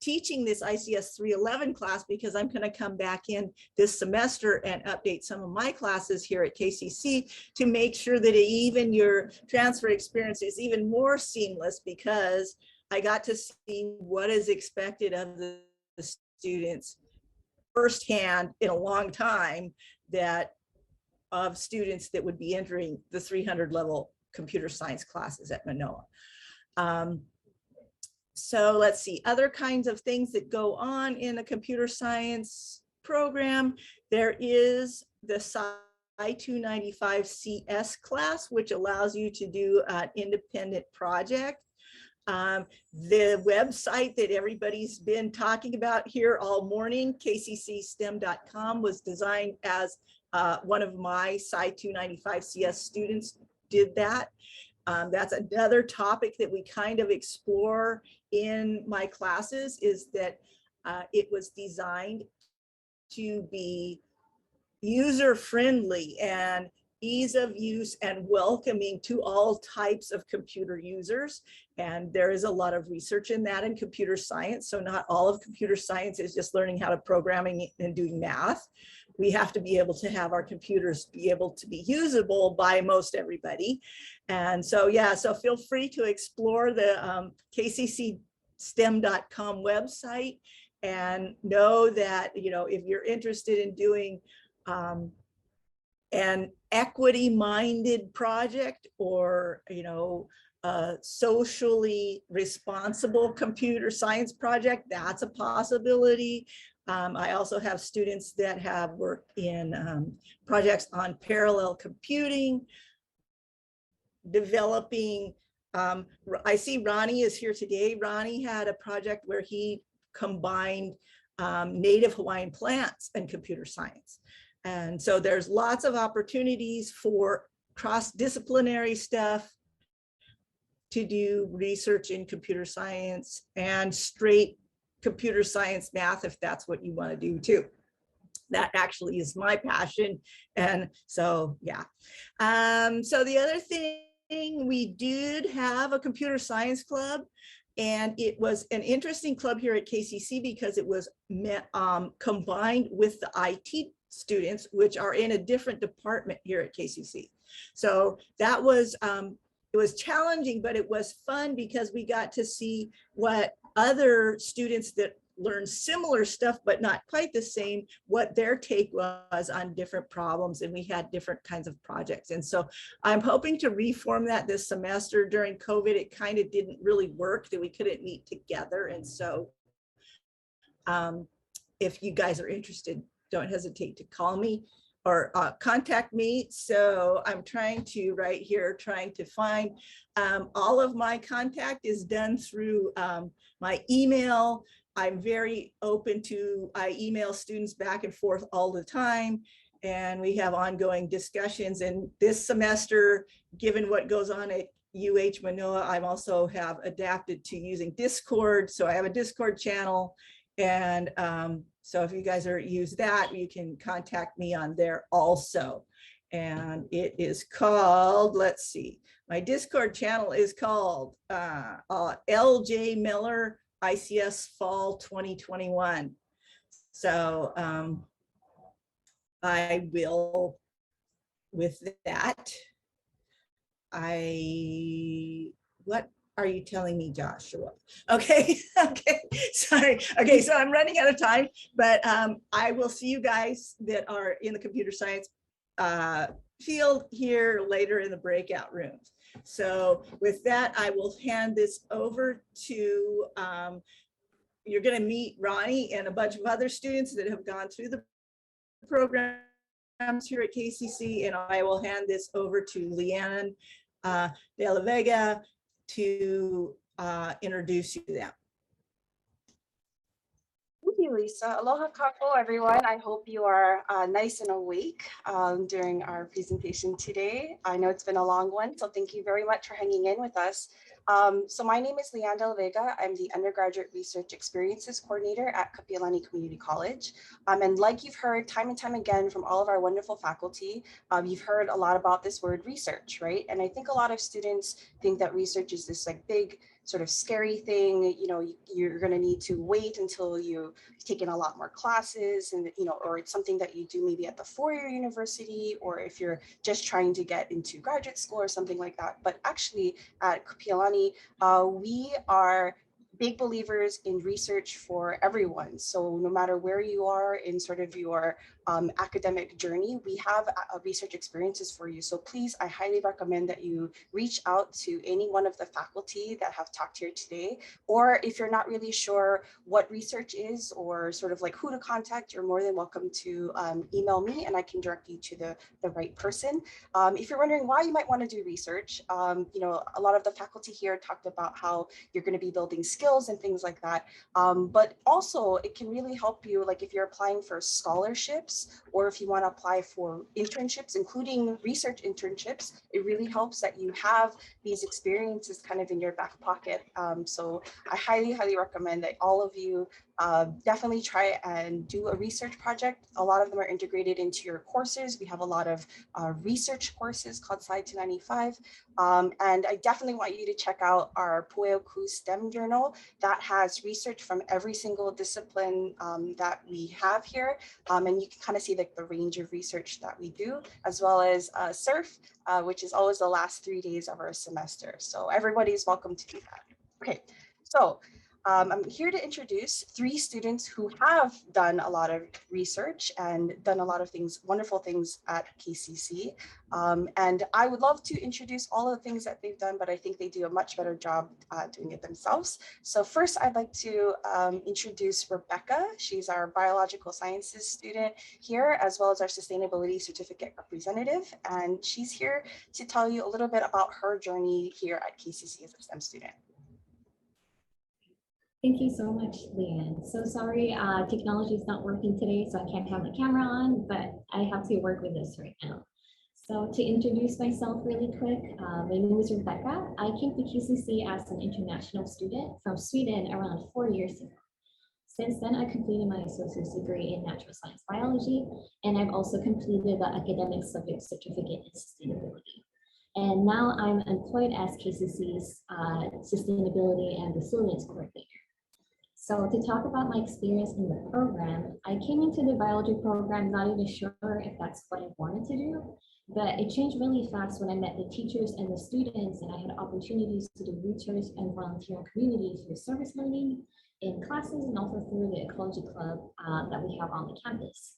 teaching this ICS 311 class, because I'm going to come back in this semester and update some of my classes here at KCC to make sure that even your transfer experience is even more seamless, because I got to see what is expected of the students firsthand in a long time, that of students that would be entering the 300 level computer science classes at Manoa. So let's see, other kinds of things that go on in a computer science program. There is the Sci 295 CS class, which allows you to do an independent project. The website that everybody's been talking about here all morning, kccstem.com, was designed as one of my Sci 295 CS students did that. That's another topic that we kind of explore in my classes, is that it was designed to be user-friendly and ease of use and welcoming to all types of computer users. And there is a lot of research in that in computer science. So not all of computer science is just learning how to programming and doing math. We have to be able to have our computers be able to be usable by most everybody. And so, yeah, so feel free to explore the kccstem.com website, and know that, you know, if you're interested in doing an equity-minded project, or, you know, a socially responsible computer science project, that's a possibility. I also have students that have worked in projects on parallel computing, developing. I see Ronnie is here today. Ronnie had a project where he combined native Hawaiian plants and computer science. And so there's lots of opportunities for cross-disciplinary stuff to do research in computer science and straight computer science math, if that's what you want to do too. That actually is my passion. And so, yeah. So the other thing, we did have a computer science club, and it was an interesting club here at KCC because it was combined with the IT students, which are in a different department here at KCC. So that was, it was challenging, but it was fun because we got to see what other students that learn similar stuff, but not quite the same, what their take was on different problems. And we had different kinds of projects. And so I'm hoping to reform that this semester. During COVID, it kind of didn't really work, that we couldn't meet together. And so if you guys are interested, don't hesitate to call me or contact me. So I'm trying to, right here, trying to find all of my contact is done through my email. I'm very open to, I email students back and forth all the time, and we have ongoing discussions. And this semester, given what goes on at UH Manoa, I also have adapted to using Discord. So I have a Discord channel. And so if you guys are use that, you can contact me on there also. And it is called, let's see, my Discord channel is called LJ Miller ICS Fall 2021. So I will, with that, what are you telling me, Joshua? Okay, okay, sorry. Okay, so I'm running out of time, but I will see you guys that are in the computer science field here later in the breakout rooms. So with that, I will hand this over to, you're going to meet Ronnie and a bunch of other students that have gone through the programs here at KCC, and I will hand this over to Leanne De La Vega to introduce you to them. Thank you, Lisa. Aloha kako, everyone. I hope you are nice and awake during our presentation today. I know it's been a long one, so thank you very much for hanging in with us. So my name is Leanda Vega. I'm the Undergraduate Research Experiences Coordinator at Kapiolani Community College. And like you've heard time and time again from all of our wonderful faculty, you've heard a lot about this word research, right? And I think a lot of students think that research is this like big sort of scary thing, you know, you're going to need to wait until you've taken a lot more classes and, you know, or it's something that you do maybe at the four-year university, or if you're just trying to get into graduate school or something like that. But actually at Kapiolani, we are big believers in research for everyone. So no matter where you are in sort of your academic journey, we have research experiences for you. So please, I highly recommend that you reach out to any one of the faculty that have talked here today. Or if you're not really sure what research is or sort of like who to contact, you're more than welcome to email me and I can direct you to the right person. If you're wondering why you might want to do research, you know, a lot of the faculty here talked about how you're going to be building skills and things like that. But also it can really help you, like if you're applying for scholarships or if you want to apply for internships, including research internships, it really helps that you have these experiences kind of in your back pocket. So I highly, highly recommend that all of you definitely try and do a research project. A lot of them are integrated into your courses. We have a lot of research courses called Slide 295. And I definitely want you to check out our Pueoku STEM journal that has research from every single discipline that we have here. And you can kind of see like the range of research that we do, as well as SURF, which is always the last 3 days of our semester. So everybody's welcome to do that. Okay, so I'm here to introduce 3 students who have done a lot of research and done a lot of things, wonderful things at KCC. And I would love to introduce all of the things that they've done, but I think they do a much better job doing it themselves. So first, I'd like to introduce Rebecca. She's our biological sciences student here, as well as our sustainability certificate representative. And she's here to tell you a little bit about her journey here at KCC as a STEM student. Thank you so much, Leanne. So sorry, technology is not working today, so I can't have the camera on, but I have to work with this right now. So to introduce myself really quick, my name is Rebecca. I came to KCC as an international student from Sweden around 4 years ago. Since then, I completed my associate's degree in natural science biology, and I've also completed the academic subject certificate in sustainability. And now I'm employed as KCC's sustainability and resilience coordinator. So to talk about my experience in the program, I came into the biology program not even sure if that's what I wanted to do, but it changed really fast when I met the teachers and the students, and I had opportunities to do research and volunteer in community through service learning in classes and also through the ecology club that we have on the campus.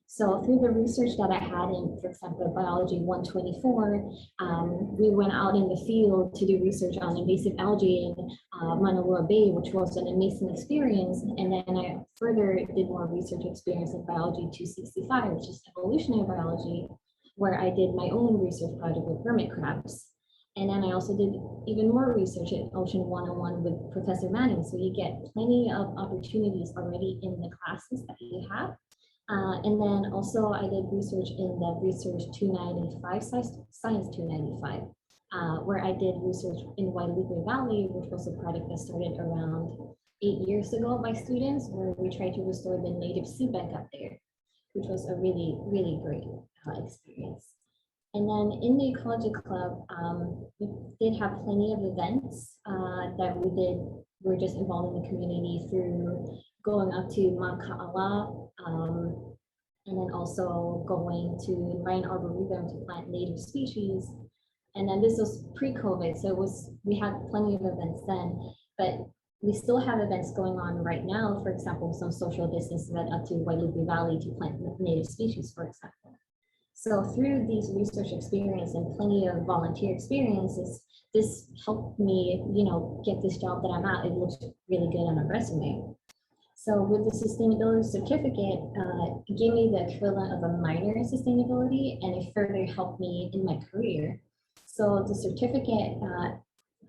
So through the research that I had in, for example, Biology 124, we went out in the field to do research on invasive algae in Manalua Bay, which was an amazing experience. And then I further did more research experience in Biology 265, which is evolutionary biology, where I did my own research project with hermit crabs. And then I also did even more research at Ocean 101 with Professor Manning. So you get plenty of opportunities already in the classes that you have. And then also I did research in the Research 295, Science 295, where I did research in Guadalupe Valley, which was a project that started around 8 years ago by students, where we tried to restore the native seabank up there, which was a really, really great experience. And then in the ecology club, we did have plenty of events that we did. We're just involved in the community through going up to Mount Ka'ala, and then also going to Ryan Arboretum to plant native species. And then this was pre-COVID, so we had plenty of events then, but we still have events going on right now. For example, some social distance event up to Guadalupe Valley to plant native species, for example. So through these research experience and plenty of volunteer experiences, this helped me, you know, get this job that I'm at. It looks really good on my resume. So with the sustainability certificate, it gave me the equivalent of a minor in sustainability, and it further helped me in my career. So the certificate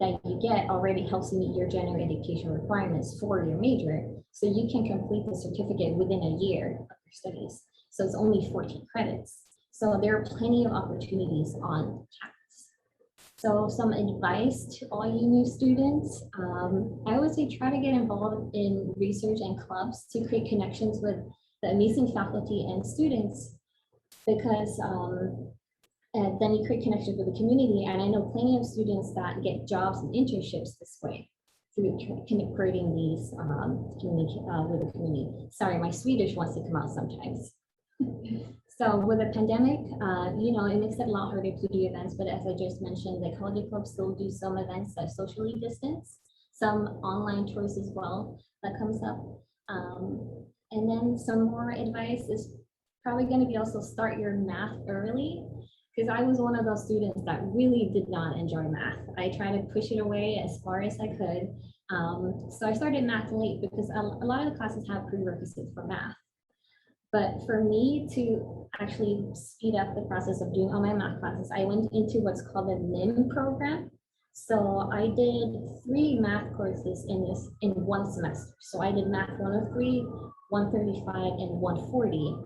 that you get already helps you meet your general education requirements for your major. So you can complete the certificate within a year of your studies. So it's only 14 credits. So there are plenty of opportunities on campus. So some advice to all you new students, I would say try to get involved in research and clubs to create connections with the amazing faculty and students, because and then you create connections with the community. And I know plenty of students that get jobs and internships this way through creating these community with the community. Sorry, my Swedish wants to come out sometimes. So with the pandemic, it makes it a lot harder to do events, but as I just mentioned, the college clubs still do some events that socially distance, some online tours as well that comes up. And then some more advice is probably going to be also start your math early, because I was one of those students that really did not enjoy math. I tried to push it away as far as I could. So I started math late because a lot of the classes have prerequisites for math. But for me to actually speed up the process of doing all my math classes, I went into what's called the NIM program. So I did 3 math courses in one semester. So I did math 103, 135, and 140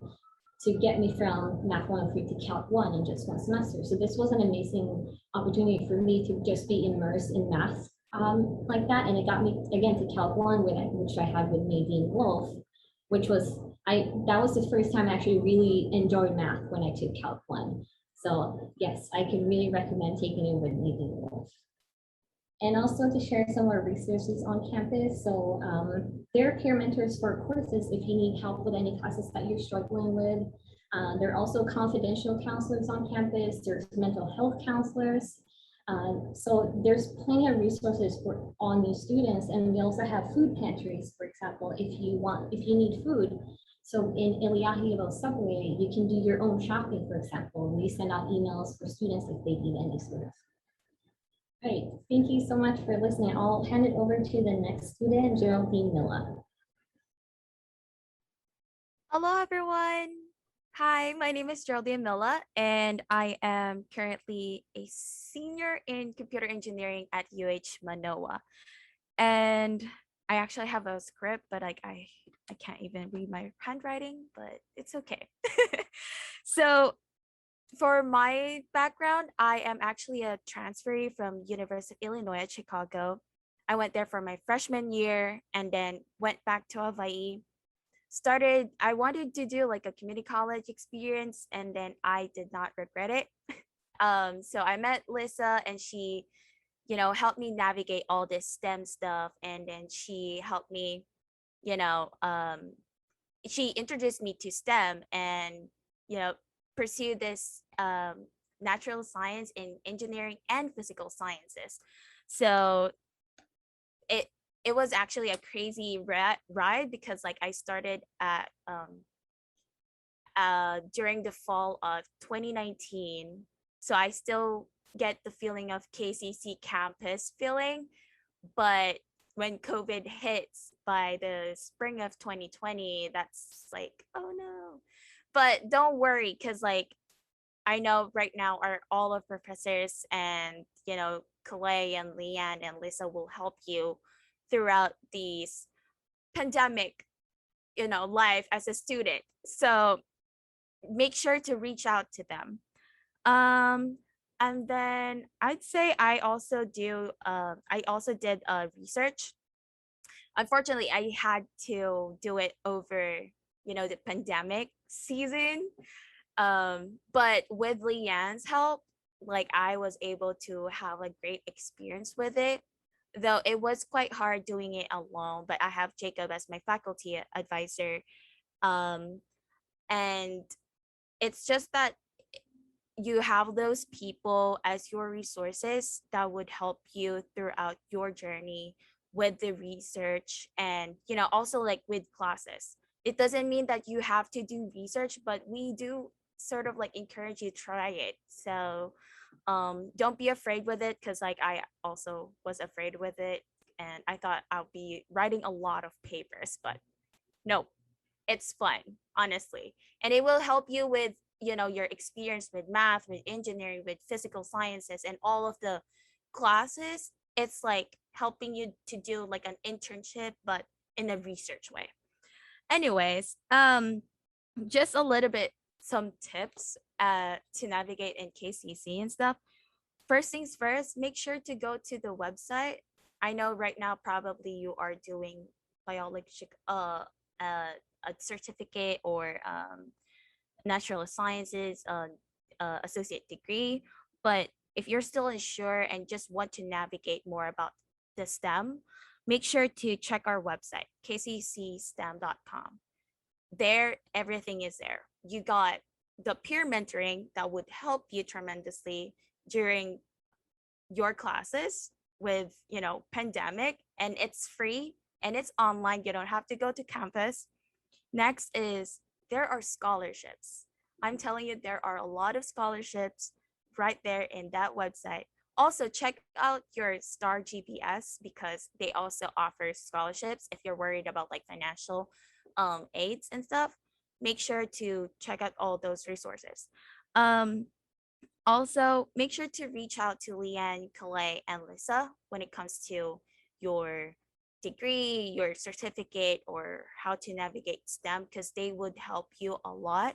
to get me from math 103 to Calc 1 in just one semester. So this was an amazing opportunity for me to just be immersed in math like that. And it got me again to Calc 1, which I had with Nadine Wolf, which was, that was the first time I actually really enjoyed math when I took Calc 1. So yes, I can really recommend taking it with Nadine Wolf. And also to share some more resources on campus. So there are peer mentors for courses if you need help with any classes that you're struggling with. There are also confidential counselors on campus. There's mental health counselors. So there's plenty of resources for all new students. And we also have food pantries, for example, if you need food. So in Iliahilo subway, you can do your own shopping, for example. We send out emails for students if they need any sort of. Great, thank you so much for listening. I'll hand it over to the next student, Geraldine Milla. Hello, everyone. Hi, my name is Geraldine Milla, and I am currently a senior in computer engineering at UH Manoa. And I actually have a script, but I can't even read my handwriting, but it's okay. So for my background, I am actually a transferee from University of Illinois at Chicago. I went there for my freshman year and then went back to Hawaii. I wanted to do like a community college experience, and then I did not regret it. So I met Lisa, and she, helped me navigate all this STEM stuff. And then she helped me, she introduced me to STEM and, pursue this natural science in engineering and physical sciences. So it was actually a crazy ride because like I started at during the fall of 2019. So I still get the feeling of KCC campus feeling, but when COVID hits by the spring of 2020, that's like, oh no. But don't worry, because like I know right now all of professors and Kalei and Leanne and Lisa will help you throughout these pandemic life as a student. So make sure to reach out to them. And then I'd say I also did research. Unfortunately, I had to do it over the pandemic season. But with Leanne's help, like I was able to have a great experience with it, though it was quite hard doing it alone. But I have Jacob as my faculty advisor, and it's just that you have those people as your resources that would help you throughout your journey with the research, and also like with classes. It doesn't mean that you have to do research, but we do sort of like encourage you to try it. So don't be afraid with it, because like I also was afraid with it, and I thought I'll be writing a lot of papers, but no, it's fun, honestly. And it will help you with your experience with math, with engineering, with physical sciences, and all of the classes it's like helping you to do like an internship, but in a research way. Anyways, just a little bit some tips to navigate in KCC and stuff. First things first, make sure to go to the website. I know right now probably you are doing biology, a certificate or natural sciences associate degree, but if you're still unsure and just want to navigate more about the STEM, make sure to check our website, kccstem.com. There, everything is there. You got the peer mentoring that would help you tremendously during your classes with, you know, pandemic, and it's free and it's online. You don't have to go to campus. Next is there are scholarships. I'm telling you, there are a lot of scholarships right there in that website. Also, check out your STAR GPS because they also offer scholarships if you're worried about like financial aids and stuff. Make sure to check out all those resources. Also, make sure to reach out to Leanne, Calais, and Lisa when it comes to your degree, your certificate, or how to navigate STEM because they would help you a lot.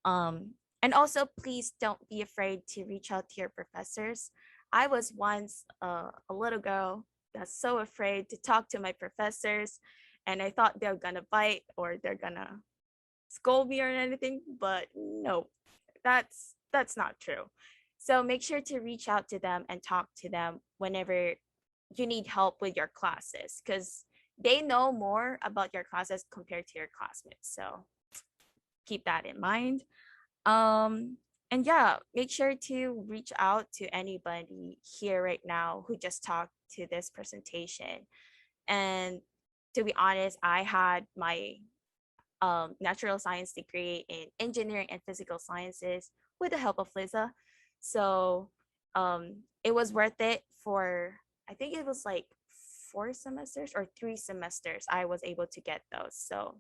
And also, please don't be afraid to reach out to your professors. I was once a little girl that's so afraid to talk to my professors, and I thought they're gonna bite or they're gonna scold me or anything, but no, that's not true. So make sure to reach out to them and talk to them whenever you need help with your classes because they know more about your classes compared to your classmates. So keep that in mind. And yeah, make sure to reach out to anybody here right now who just talked to this presentation. And to be honest, I had my natural science degree in engineering and physical sciences with the help of Lisa. So it was worth it for, I think it was like 4 semesters or 3 semesters I was able to get those. So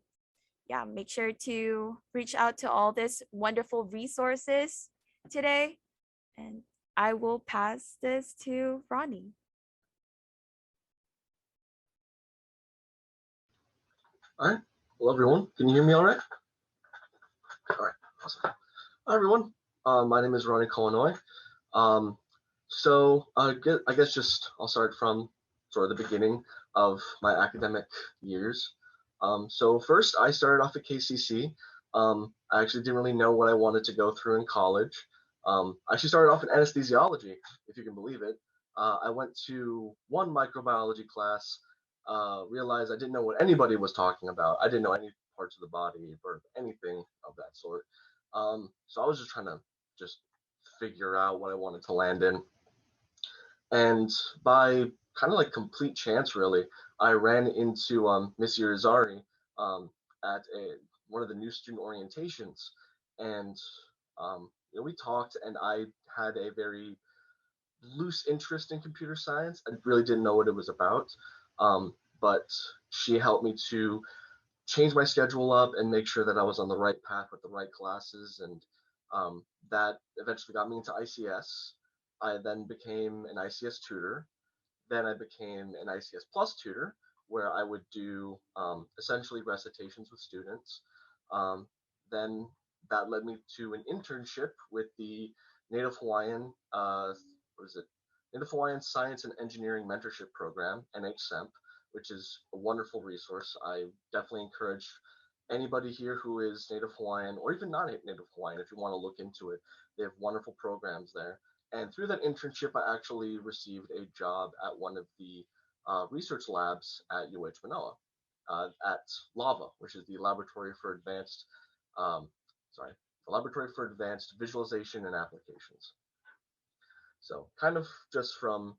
yeah, make sure to reach out to all these wonderful resources today. And I will pass this to Ronnie. All right. Hello, everyone. Can you hear me all right? All right. Awesome. Hi, everyone. My name is Ronnie Kapiolani. I guess just I'll start from sort of the beginning of my academic years. So first, I started off at KCC. I actually didn't really know what I wanted to go through in college. I actually started off in anesthesiology, if you can believe it. I went to one microbiology class, realized I didn't know what anybody was talking about. I didn't know any parts of the body or anything of that sort. So I was just trying to just figure out what I wanted to land in. And by kind of like complete chance, really, I ran into Miss Irizarry at one of the new student orientations. And we talked, and I had a very loose interest in computer science. I really didn't know what it was about. But she helped me to change my schedule up and make sure that I was on the right path with the right classes. And that eventually got me into ICS. I then became an ICS tutor. Then I became an ICS Plus tutor, where I would do essentially recitations with students. Then that led me to an internship with the Native Hawaiian, Native Hawaiian Science and Engineering Mentorship Program, NHSEMP, which is a wonderful resource. I definitely encourage anybody here who is Native Hawaiian or even not Native Hawaiian, if you want to look into it. They have wonderful programs there. And through that internship, I actually received a job at one of the research labs at UH Manoa, at LAVA, which is the Laboratory for Advanced, Visualization and Applications. So kind of just from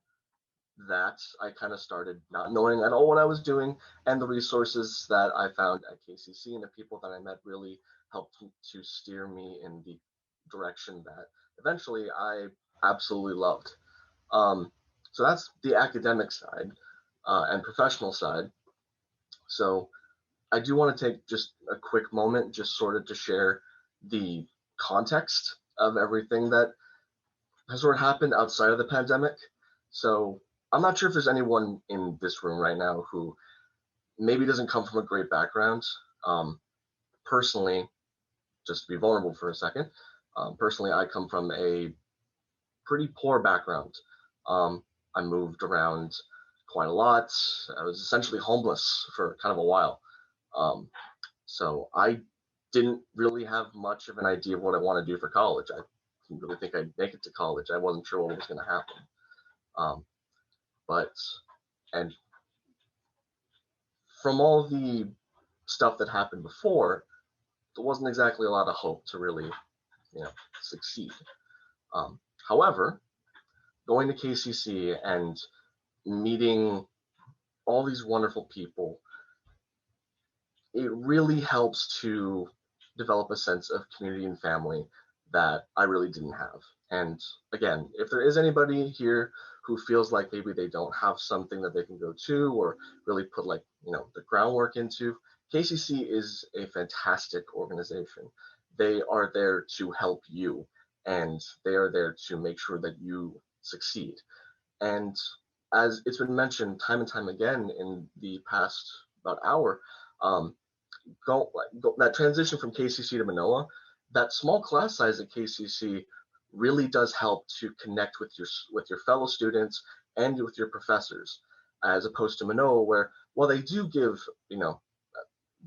that, I kind of started not knowing at all what I was doing, and the resources that I found at KCC and the people that I met really helped to steer me in the direction that eventually I absolutely loved. So that's the academic side and professional side. So I do want to take just a quick moment just sort of to share the context of everything that has sort of happened outside of the pandemic. So I'm not sure if there's anyone in this room right now who maybe doesn't come from a great background. Personally, just to be vulnerable for a second, personally, I come from a pretty poor background. I moved around quite a lot. I was essentially homeless for kind of a while. So I didn't really have much of an idea of what I want to do for college. I didn't really think I'd make it to college. I wasn't sure what was going to happen. And from all the stuff that happened before, there wasn't exactly a lot of hope to really, succeed. However, going to KCC and meeting all these wonderful people, it really helps to develop a sense of community and family that I really didn't have. And again, if there is anybody here who feels like maybe they don't have something that they can go to or really put the groundwork into, KCC is a fantastic organization. They are there to help you, and they are there to make sure that you succeed. And as it's been mentioned time and time again in the past about hour, that transition from KCC to Manoa, that small class size at KCC really does help to connect with your fellow students and with your professors, as opposed to Manoa, where while they do give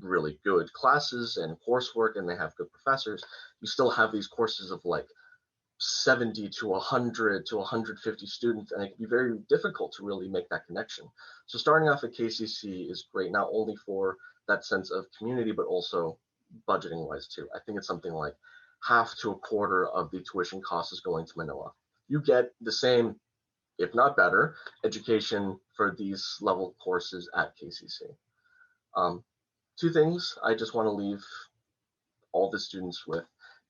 really good classes and coursework and they have good professors, you still have these courses of like 70 to 100 to 150 students, and it can be very difficult to really make that connection. So starting off at KCC is great, not only for that sense of community, but also budgeting wise too. I think it's something like half to a quarter of the tuition cost is going to Manoa. You get the same, if not better, education for these level courses at KCC. Two things I just want to leave all the students with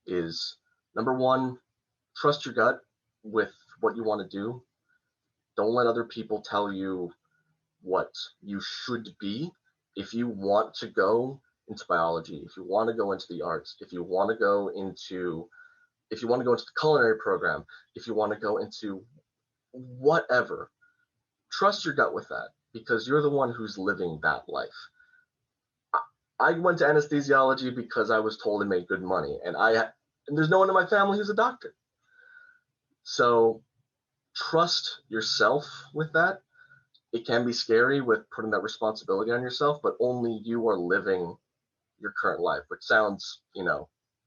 is, number one, trust your gut with what you want to do. Don't let other people tell you what you should be. If you want to go into biology, if you want to go into the arts, if you want to go into the culinary program, if you want to go into whatever, trust your gut with that, because you're the one who's living that life. I went to anesthesiology because I was told it made good money, and there's no one in my family who's a doctor. So trust yourself with that. It can be scary with putting that responsibility on yourself, but only you are living your current life, which sounds,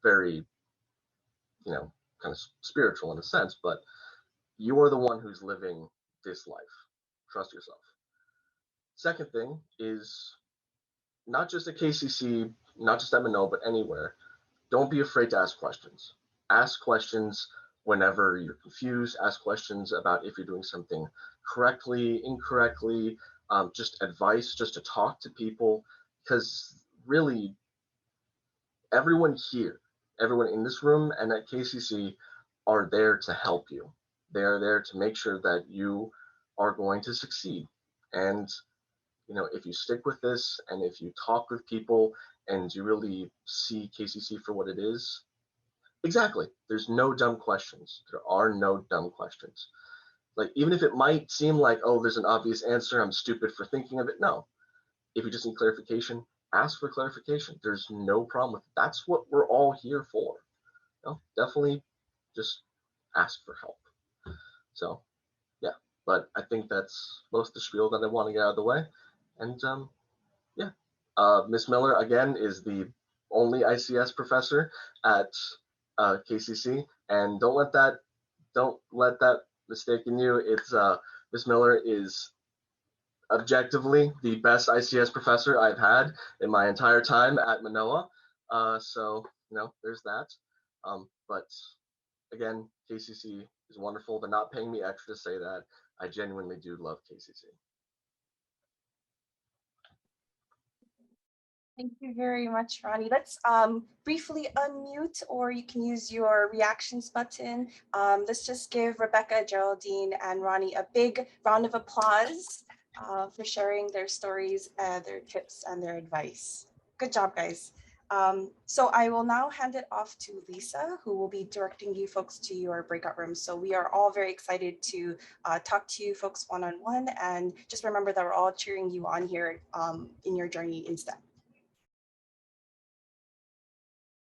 very, kind of spiritual in a sense, but you are the one who's living this life. Trust yourself. Second thing is, not just at KCC, not just at Manoa, but anywhere, don't be afraid to ask questions. Ask questions whenever you're confused. Ask questions about if you're doing something correctly, incorrectly, just advice, just to talk to people, because really everyone here, everyone in this room and at KCC are there to help you. They are there to make sure that you are going to succeed. And if you stick with this and if you talk with people and you really see KCC for what it is, exactly, there's no dumb questions. There are no dumb questions. Like, even if it might seem like, oh, there's an obvious answer, I'm stupid for thinking of it. No, if you just need clarification, ask for clarification. There's no problem with it. That's what we're all here for. Definitely just ask for help. So yeah, but I think that's most of the spiel that I want to get out of the way. And Miss Miller, again, is the only ICS professor at KCC, and don't let that mistaken you. It's Miss Miller is objectively the best ICS professor I've had in my entire time at Manoa. So there's that. But again, KCC is wonderful. They're not paying me extra to say that. I genuinely do love KCC. Thank you very much, Ronnie. Let's briefly unmute, or you can use your reactions button. Let's just give Rebecca, Geraldine, and Ronnie a big round of applause for sharing their stories, their tips, and their advice. Good job, guys. So I will now hand it off to Lisa, who will be directing you folks to your breakout rooms. So we are all very excited to talk to you folks one-on-one, and just remember that we're all cheering you on here in your journey in STEM.